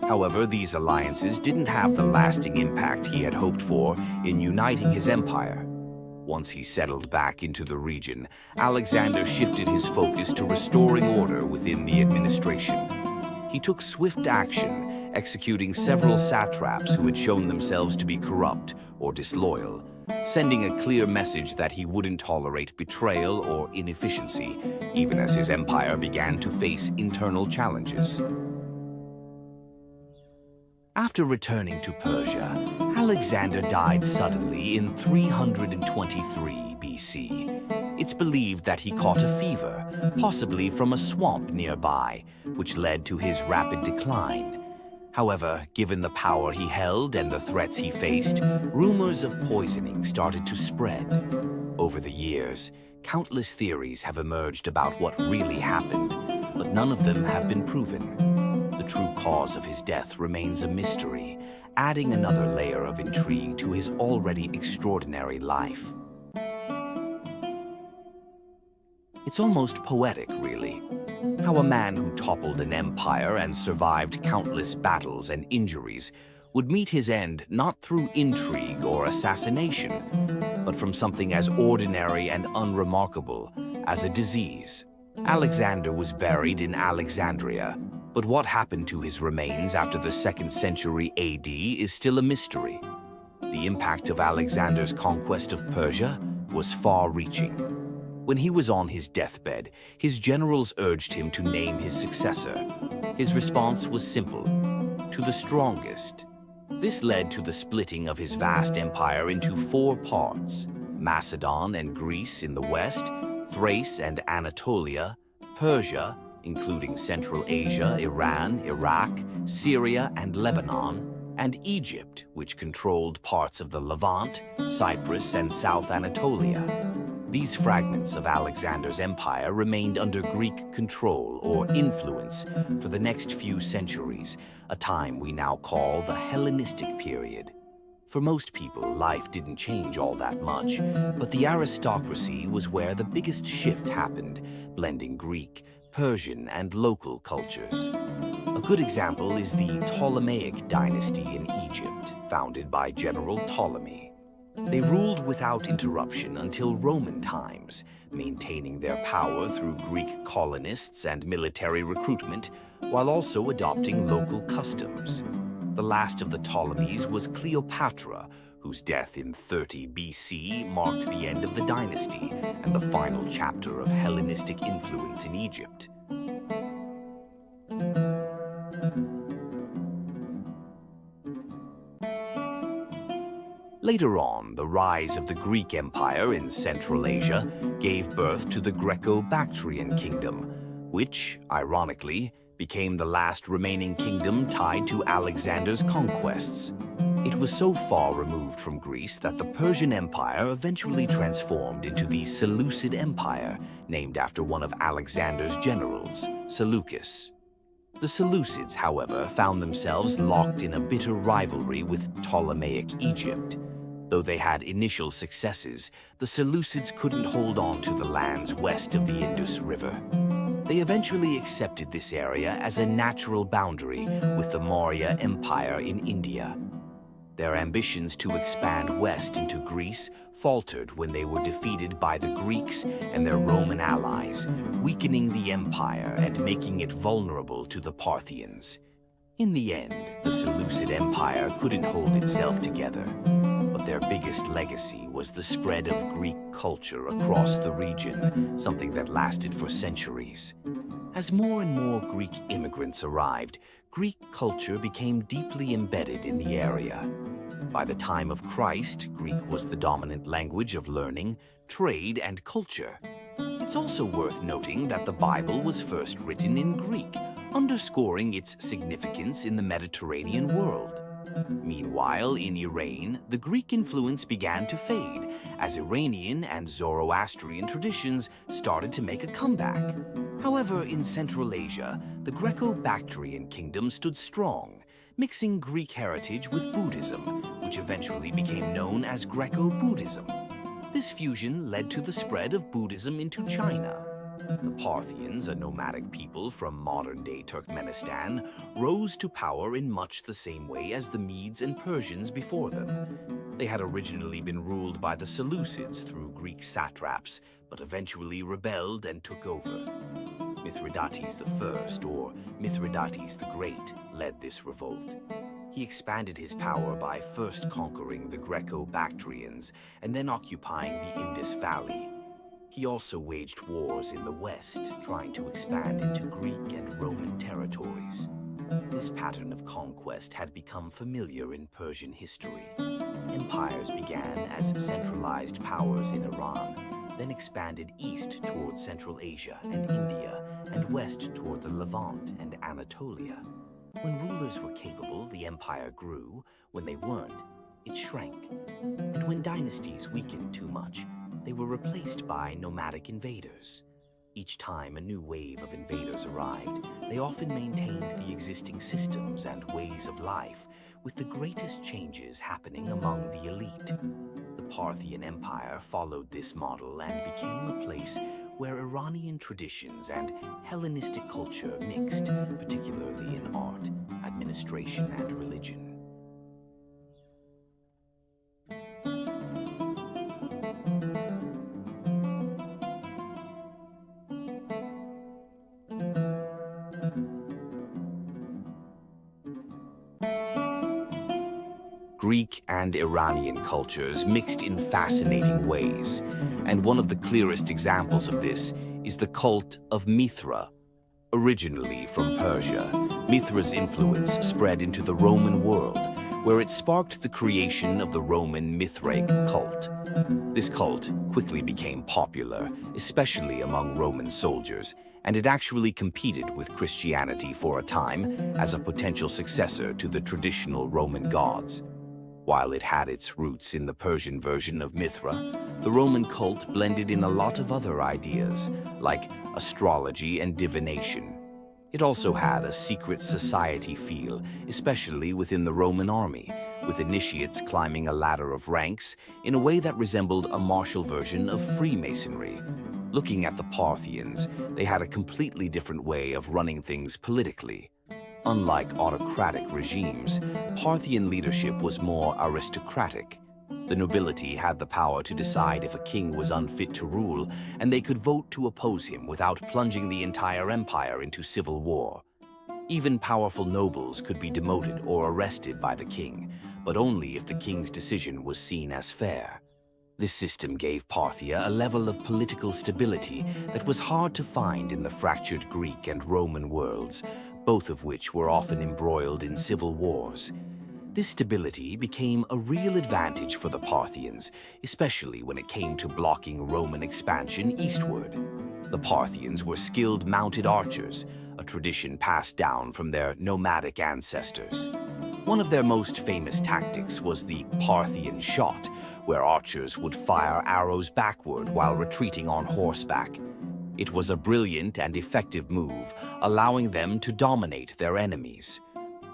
Speaker 1: However, these alliances didn't have the lasting impact he had hoped for in uniting his empire. Once he settled back into the region, Alexander shifted his focus to restoring order within the administration. He took swift action, executing several satraps who had shown themselves to be corrupt or disloyal, sending a clear message that he wouldn't tolerate betrayal or inefficiency, even as his empire began to face internal challenges. After returning to Persia, Alexander died suddenly in 323 BC. It's believed that he caught a fever, possibly from a swamp nearby, which led to his rapid decline. However, given the power he held and the threats he faced, rumors of poisoning started to spread. Over the years, countless theories have emerged about what really happened, but none of them have been proven. The true cause of his death remains a mystery, adding another layer of intrigue to his already extraordinary life. It's almost poetic, really, how a man who toppled an empire and survived countless battles and injuries would meet his end not through intrigue or assassination, but from something as ordinary and unremarkable as a disease. Alexander was buried in Alexandria, but what happened to his remains after the 2nd century AD is still a mystery. The impact of Alexander's conquest of Persia was far-reaching. When he was on his deathbed, his generals urged him to name his successor. His response was simple: to the strongest. This led to the splitting of his vast empire into 4 parts: Macedon and Greece in the west, Thrace and Anatolia, Persia, including Central Asia, Iran, Iraq, Syria, and Lebanon, and Egypt, which controlled parts of the Levant, Cyprus, and South Anatolia. These fragments of Alexander's empire remained under Greek control or influence for the next few centuries, a time we now call the Hellenistic period. For most people, life didn't change all that much, but the aristocracy was where the biggest shift happened, blending Greek, Persian, and local cultures. A good example is the Ptolemaic dynasty in Egypt, founded by General Ptolemy. They ruled without interruption until Roman times, maintaining their power through Greek colonists and military recruitment, while also adopting local customs. The last of the Ptolemies was Cleopatra, whose death in 30 BC marked the end of the dynasty and the final chapter of Hellenistic influence in Egypt. Later on, the rise of the Greek Empire in Central Asia gave birth to the Greco-Bactrian kingdom, which, ironically, became the last remaining kingdom tied to Alexander's conquests. It was so far removed from Greece that the Persian Empire eventually transformed into the Seleucid Empire, named after one of Alexander's generals, Seleucus. The Seleucids, however, found themselves locked in a bitter rivalry with Ptolemaic Egypt. Though they had initial successes, the Seleucids couldn't hold on to the lands west of the Indus River. They eventually accepted this area as a natural boundary with the Maurya Empire in India. Their ambitions to expand west into Greece faltered when they were defeated by the Greeks and their Roman allies, weakening the empire and making it vulnerable to the Parthians. In the end, the Seleucid Empire couldn't hold itself together, but their biggest legacy was the spread of Greek culture across the region, something that lasted for centuries. As more and more Greek immigrants arrived, Greek culture became deeply embedded in the area. By the time of Christ, Greek was the dominant language of learning, trade, and culture. It's also worth noting that the Bible was first written in Greek, underscoring its significance in the Mediterranean world. Meanwhile, in Iran, the Greek influence began to fade as Iranian and Zoroastrian traditions started to make a comeback. However, in Central Asia, the Greco-Bactrian kingdom stood strong, mixing Greek heritage with Buddhism, which eventually became known as Greco-Buddhism. This fusion led to the spread of Buddhism into China. The Parthians, a nomadic people from modern-day Turkmenistan, rose to power in much the same way as the Medes and Persians before them. They had originally been ruled by the Seleucids through Greek satraps, but eventually rebelled and took over. Mithridates I, or Mithridates the Great, led this revolt. He expanded his power by first conquering the Greco-Bactrians and then occupying the Indus Valley. He also waged wars in the west, trying to expand into Greek and Roman territories. This pattern of conquest had become familiar in Persian history. Empires began as centralized powers in Iran, then expanded east toward Central Asia and India, and west toward the Levant and Anatolia. When rulers were capable, the empire grew. When they weren't, it shrank. And when dynasties weakened too much, they were replaced by nomadic invaders. Each time a new wave of invaders arrived, they often maintained the existing systems and ways of life, with the greatest changes happening among the elite. The Parthian Empire followed this model and became a place where Iranian traditions and Hellenistic culture mixed, particularly in art, administration, and religion. Greek and Iranian cultures mixed in fascinating ways, and one of the clearest examples of this is the cult of Mithra. Originally from Persia, Mithra's influence spread into the Roman world, where it sparked the creation of the Roman Mithraic cult. This cult quickly became popular, especially among Roman soldiers, and it actually competed with Christianity for a time as a potential successor to the traditional Roman gods. While it had its roots in the Persian version of Mithra, the Roman cult blended in a lot of other ideas, like astrology and divination. It also had a secret society feel, especially within the Roman army, with initiates climbing a ladder of ranks in a way that resembled a martial version of Freemasonry. Looking at the Parthians, they had a completely different way of running things politically. Unlike autocratic regimes, Parthian leadership was more aristocratic. The nobility had the power to decide if a king was unfit to rule, and they could vote to oppose him without plunging the entire empire into civil war. Even powerful nobles could be demoted or arrested by the king, but only if the king's decision was seen as fair. This system gave Parthia a level of political stability that was hard to find in the fractured Greek and Roman worlds, both of which were often embroiled in civil wars. This stability became a real advantage for the Parthians, especially when it came to blocking Roman expansion eastward. The Parthians were skilled mounted archers, a tradition passed down from their nomadic ancestors. One of their most famous tactics was the Parthian shot, where archers would fire arrows backward while retreating on horseback. It was a brilliant and effective move, allowing them to dominate their enemies.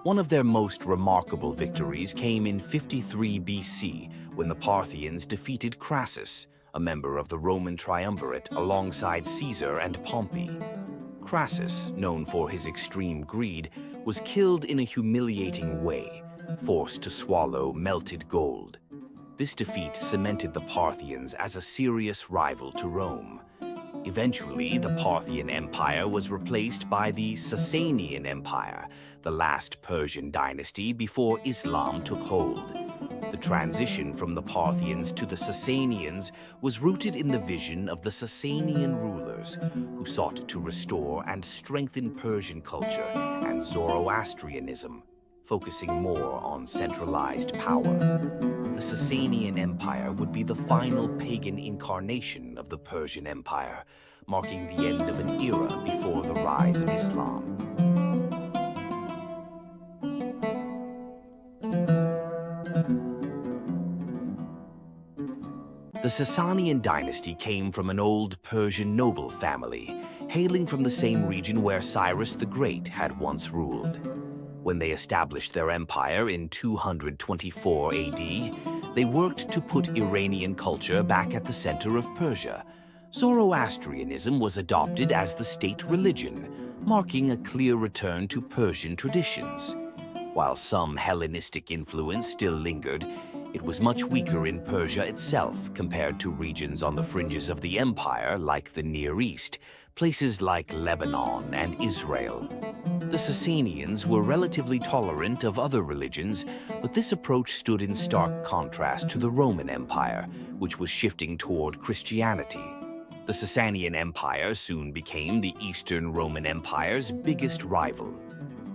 Speaker 1: One of their most remarkable victories came in 53 BC, when the Parthians defeated Crassus, a member of the Roman triumvirate alongside Caesar and Pompey. Crassus, known for his extreme greed, was killed in a humiliating way, forced to swallow melted gold. This defeat cemented the Parthians as a serious rival to Rome. Eventually, the Parthian Empire was replaced by the Sassanian Empire, the last Persian dynasty before Islam took hold. The transition from the Parthians to the Sassanians was rooted in the vision of the Sassanian rulers, who sought to restore and strengthen Persian culture and Zoroastrianism, focusing more on centralized power. The Sassanian Empire would be the final pagan incarnation of the Persian Empire, marking the end of an era before the rise of Islam. The Sassanian dynasty came from an old Persian noble family, hailing from the same region where Cyrus the Great had once ruled. When they established their empire in 224 AD, they worked to put Iranian culture back at the center of Persia. Zoroastrianism was adopted as the state religion, marking a clear return to Persian traditions. While some Hellenistic influence still lingered, it was much weaker in Persia itself compared to regions on the fringes of the empire like the Near East, places like Lebanon and Israel. The Sassanians were relatively tolerant of other religions, but this approach stood in stark contrast to the Roman Empire, which was shifting toward Christianity. The Sassanian Empire soon became the Eastern Roman Empire's biggest rival.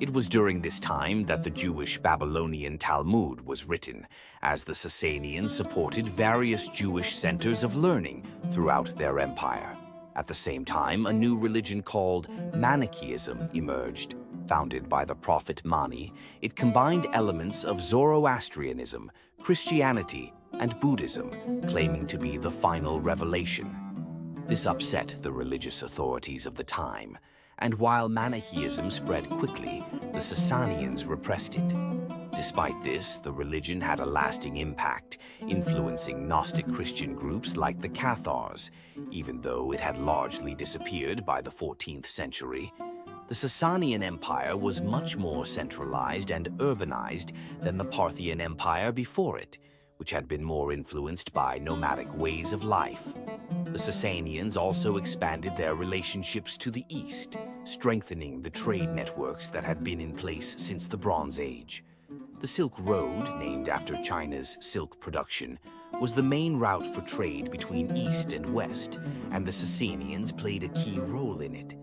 Speaker 1: It was during this time that the Jewish Babylonian Talmud was written, as the Sassanians supported various Jewish centers of learning throughout their empire. At the same time, a new religion called Manichaeism emerged. Founded by the prophet Mani, it combined elements of Zoroastrianism, Christianity, and Buddhism, claiming to be the final revelation. This upset the religious authorities of the time, and while Manichaeism spread quickly, the Sassanians repressed it. Despite this, the religion had a lasting impact, influencing Gnostic Christian groups like the Cathars, even though it had largely disappeared by the 14th century. The Sassanian Empire was much more centralized and urbanized than the Parthian Empire before it, which had been more influenced by nomadic ways of life. The Sassanians also expanded their relationships to the east, strengthening the trade networks that had been in place since the Bronze Age. The Silk Road, named after China's silk production, was the main route for trade between East and West, and the Sassanians played a key role in it.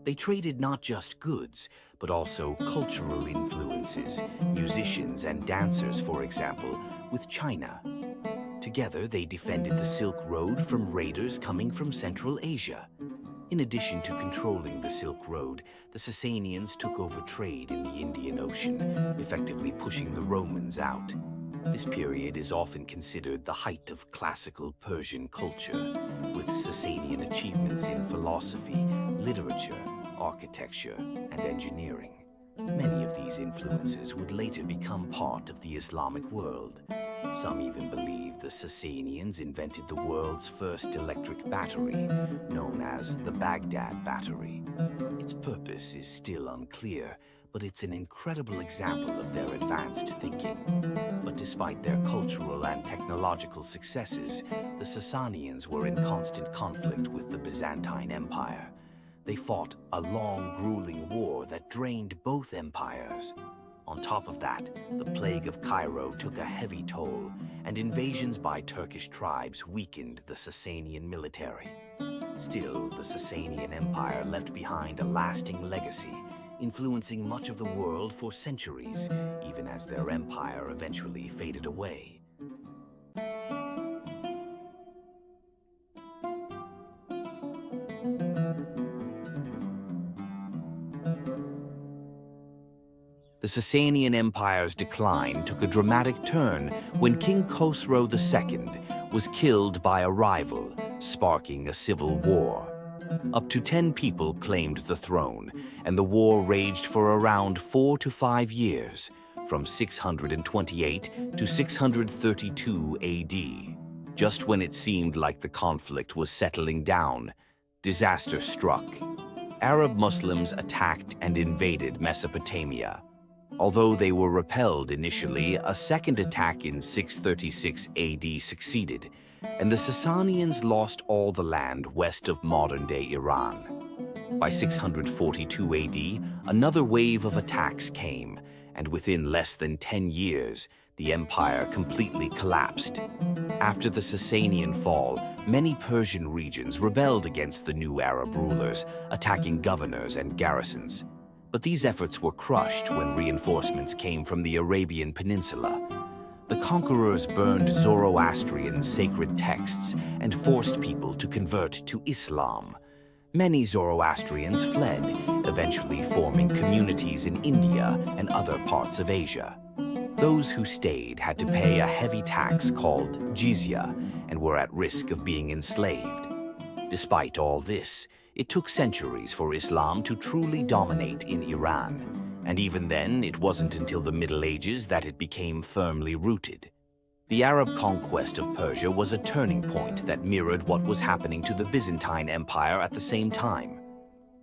Speaker 1: They traded not just goods, but also cultural influences, musicians and dancers, for example, with China. Together, they defended the Silk Road from raiders coming from Central Asia. In addition to controlling the Silk Road, the Sassanians took over trade in the Indian Ocean, effectively pushing the Romans out. This period is often considered the height of classical Persian culture, with Sassanian achievements in philosophy, literature, architecture, and engineering. Many of these influences would later become part of the Islamic world. Some even believe the Sassanians invented the world's first electric battery, known as the Baghdad Battery. Its purpose is still unclear, but it's an incredible example of their advanced thinking. But despite their cultural and technological successes, the Sassanians were in constant conflict with the Byzantine Empire. They fought a long, grueling war that drained both empires. On top of that, the plague of Cairo took a heavy toll, and invasions by Turkish tribes weakened the Sassanian military. Still, the Sassanian Empire left behind a lasting legacy, influencing much of the world for centuries, even as their empire eventually faded away. The Sassanian Empire's decline took a dramatic turn when King Khosrow II was killed by a rival, sparking a civil war. Up to 10 people claimed the throne, and the war raged for around 4 to 5 years, from 628 to 632 AD. Just when it seemed like the conflict was settling down, disaster struck. Arab Muslims attacked and invaded Mesopotamia. Although they were repelled initially, a second attack in 636 AD succeeded, and the Sassanians lost all the land west of modern-day Iran. By 642 AD, another wave of attacks came, and within less than 10 years, the empire completely collapsed. After the Sassanian fall, many Persian regions rebelled against the new Arab rulers, attacking governors and garrisons. But these efforts were crushed when reinforcements came from the Arabian Peninsula. The conquerors burned Zoroastrian sacred texts and forced people to convert to Islam. Many Zoroastrians fled, eventually forming communities in India and other parts of Asia. Those who stayed had to pay a heavy tax called jizya and were at risk of being enslaved. Despite all this, it took centuries for Islam to truly dominate in Iran, and even then, it wasn't until the Middle Ages that it became firmly rooted. The Arab conquest of Persia was a turning point that mirrored what was happening to the Byzantine Empire at the same time.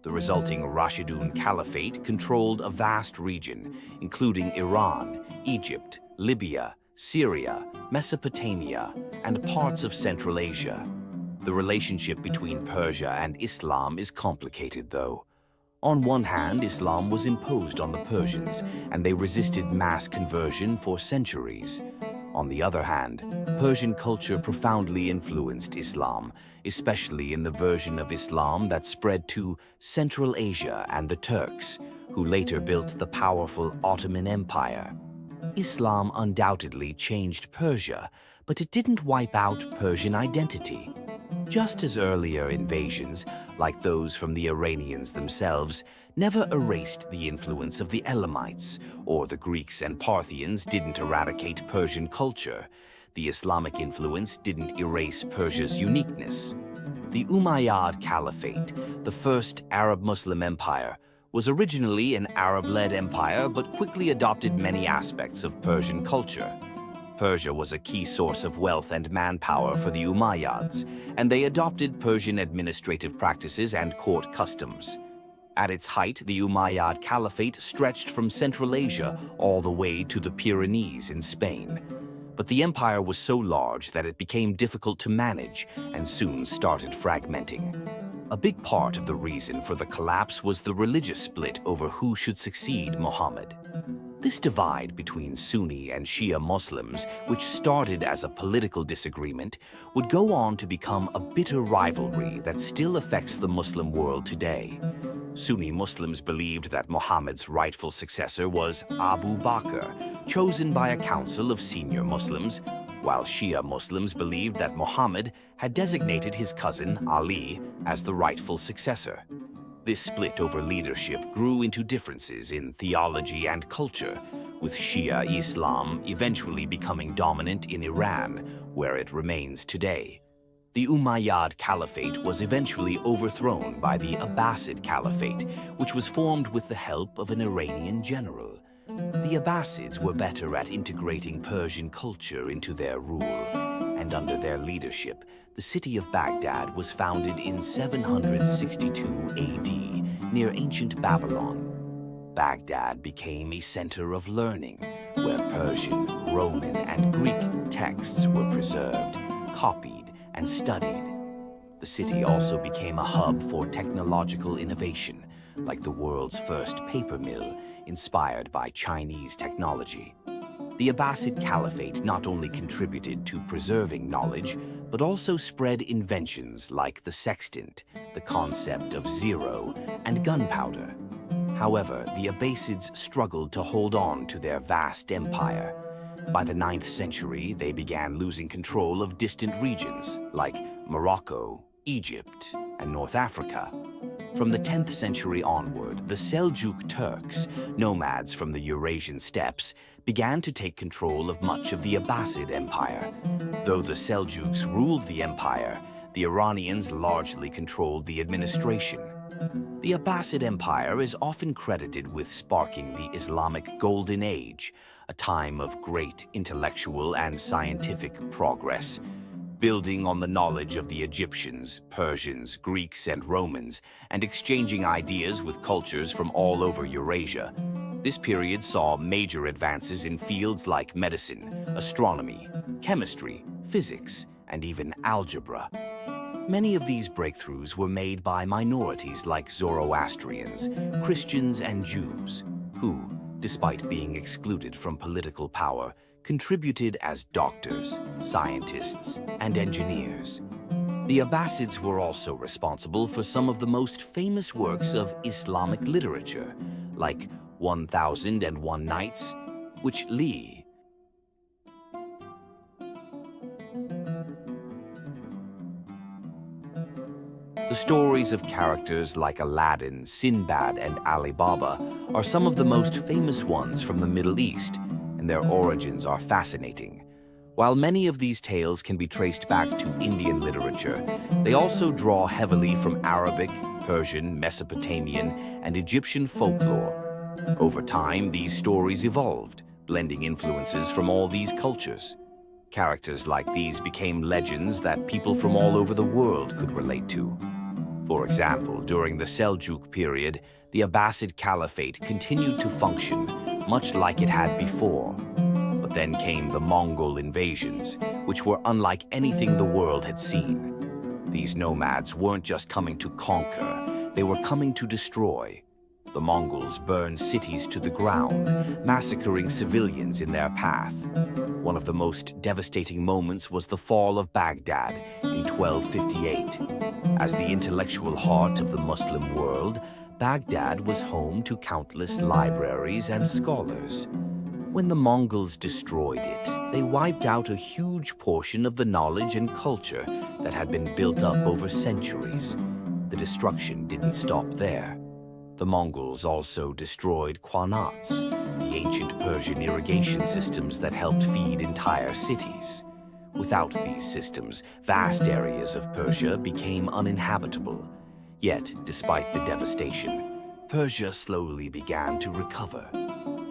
Speaker 1: The resulting Rashidun Caliphate controlled a vast region, including Iran, Egypt, Libya, Syria, Mesopotamia, and parts of Central Asia. The relationship between Persia and Islam is complicated, though. On one hand, Islam was imposed on the Persians, and they resisted mass conversion for centuries. On the other hand, Persian culture profoundly influenced Islam, especially in the version of Islam that spread to Central Asia and the Turks, who later built the powerful Ottoman Empire. Islam undoubtedly changed Persia, but it didn't wipe out Persian identity. Just as earlier invasions, like those from the Iranians themselves, never erased the influence of the Elamites, or the Greeks and Parthians didn't eradicate Persian culture, the Islamic influence didn't erase Persia's uniqueness. The Umayyad Caliphate, the first Arab Muslim empire, was originally an Arab-led empire but quickly adopted many aspects of Persian culture. Persia was a key source of wealth and manpower for the Umayyads, and they adopted Persian administrative practices and court customs. At its height, the Umayyad Caliphate stretched from Central Asia all the way to the Pyrenees in Spain. But the empire was so large that it became difficult to manage and soon started fragmenting. A big part of the reason for the collapse was the religious split over who should succeed Muhammad. This divide between Sunni and Shia Muslims, which started as a political disagreement, would go on to become a bitter rivalry that still affects the Muslim world today. Sunni Muslims believed that Muhammad's rightful successor was Abu Bakr, chosen by a council of senior Muslims, while Shia Muslims believed that Muhammad had designated his cousin Ali as the rightful successor. This split over leadership grew into differences in theology and culture, with Shia Islam eventually becoming dominant in Iran, where it remains today. The Umayyad Caliphate was eventually overthrown by the Abbasid Caliphate, which was formed with the help of an Iranian general. The Abbasids were better at integrating Persian culture into their rule, and under their leadership, the city of Baghdad was founded in 762 AD near ancient Babylon. Baghdad became a center of learning, where Persian, Roman, and Greek texts were preserved, copied, and studied. The city also became a hub for technological innovation, like the world's first paper mill, inspired by Chinese technology. The Abbasid Caliphate not only contributed to preserving knowledge, but also spread inventions like the sextant, the concept of zero, and gunpowder. However, the Abbasids struggled to hold on to their vast empire. By the 9th century, they began losing control of distant regions like Morocco, Egypt, and North Africa. From the 10th century onward, the Seljuk Turks, nomads from the Eurasian steppes, began to take control of much of the Abbasid Empire. Though the Seljuks ruled the empire, the Iranians largely controlled the administration. The Abbasid Empire is often credited with sparking the Islamic Golden Age, a time of great intellectual and scientific progress. Building on the knowledge of the Egyptians, Persians, Greeks, and Romans, and exchanging ideas with cultures from all over Eurasia, this period saw major advances in fields like medicine, astronomy, chemistry, physics, and even algebra. Many of these breakthroughs were made by minorities like Zoroastrians, Christians, and Jews, who, despite being excluded from political power, contributed as doctors, scientists, and engineers. The Abbasids were also responsible for some of the most famous works of Islamic literature, like 1001 Nights, which The stories of characters like Aladdin, Sinbad, and Ali Baba are some of the most famous ones from the Middle East, and their origins are fascinating. While many of these tales can be traced back to Indian literature, they also draw heavily from Arabic, Persian, Mesopotamian, and Egyptian folklore. Over time, these stories evolved, blending influences from all these cultures. Characters like these became legends that people from all over the world could relate to. For example, during the Seljuk period, the Abbasid Caliphate continued to function much like it had before. But then came the Mongol invasions, which were unlike anything the world had seen. These nomads weren't just coming to conquer, they were coming to destroy. The Mongols burned cities to the ground, massacring civilians in their path. One of the most devastating moments was the fall of Baghdad in 1258. As the intellectual heart of the Muslim world, Baghdad was home to countless libraries and scholars. When the Mongols destroyed it, they wiped out a huge portion of the knowledge and culture that had been built up over centuries. The destruction didn't stop there. The Mongols also destroyed qanats, the ancient Persian irrigation systems that helped feed entire cities. Without these systems, vast areas of Persia became uninhabitable. Yet, despite the devastation, Persia slowly began to recover.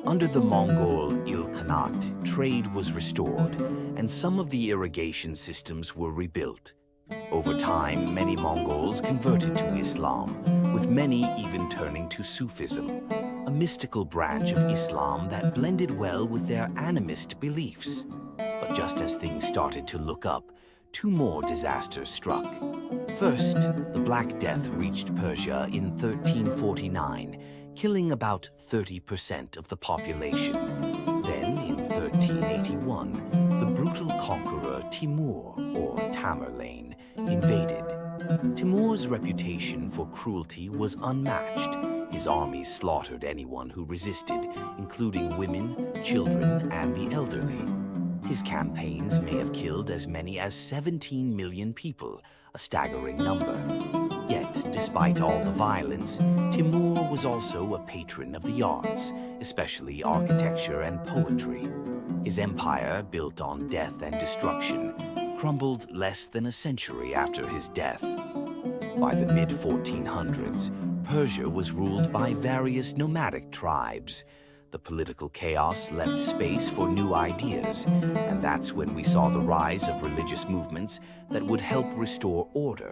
Speaker 1: Under the Mongol Ilkhanate, trade was restored, and some of the irrigation systems were rebuilt. Over time, many Mongols converted to Islam, with many even turning to Sufism, a mystical branch of Islam that blended well with their animist beliefs. But just as things started to look up, two more disasters struck. First, the Black Death reached Persia in 1349, killing about 30% of the population. Then, in 1381, the brutal conqueror Timur, or Tamerlane, invaded. Timur's reputation for cruelty was unmatched. His armies slaughtered anyone who resisted, including women, children, and the elderly. His campaigns may have killed as many as 17 million people, a staggering number. Yet, despite all the violence, Timur was also a patron of the arts, especially architecture and poetry. His empire, built on death and destruction, crumbled less than a century after his death. By the mid-1400s, Persia was ruled by various nomadic tribes. The political chaos left space for new ideas, and that's when we saw the rise of religious movements that would help restore order.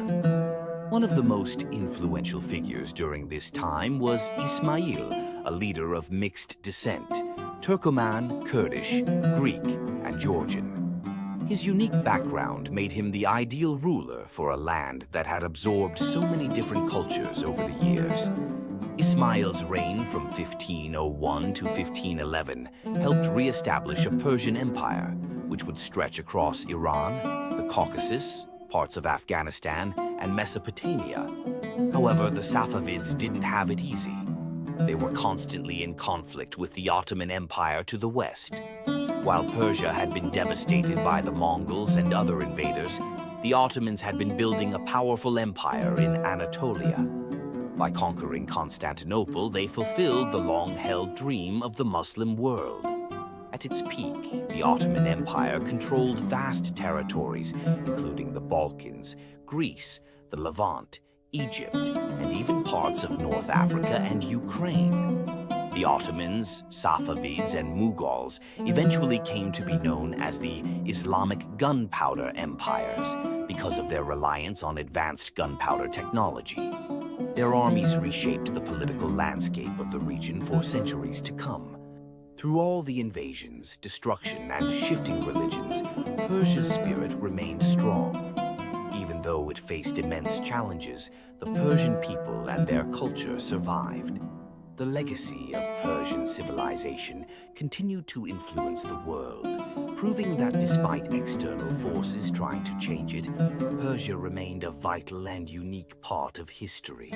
Speaker 1: One of the most influential figures during this time was Ismail, a leader of mixed descent, Turkoman, Kurdish, Greek, and Georgian. His unique background made him the ideal ruler for a land that had absorbed so many different cultures over the years. Ismail's reign from 1501 to 1511 helped re-establish a Persian Empire, which would stretch across Iran, the Caucasus, parts of Afghanistan, and Mesopotamia. However, the Safavids didn't have it easy. They were constantly in conflict with the Ottoman Empire to the west. While Persia had been devastated by the Mongols and other invaders, the Ottomans had been building a powerful empire in Anatolia. By conquering Constantinople, they fulfilled the long-held dream of the Muslim world. At its peak, the Ottoman Empire controlled vast territories, including the Balkans, Greece, the Levant, Egypt, and even parts of North Africa and Ukraine. The Ottomans, Safavids, and Mongols eventually came to be known as the Islamic gunpowder empires because of their reliance on advanced gunpowder technology. Their armies reshaped the political landscape of the region for centuries to come. Through all the invasions, destruction, and shifting religions, Persia's spirit remained strong. Even though it faced immense challenges, the Persian people and their culture survived. The legacy of Persian civilization continued to influence the world, proving that despite external forces trying to change it, Persia remained a vital and unique part of history.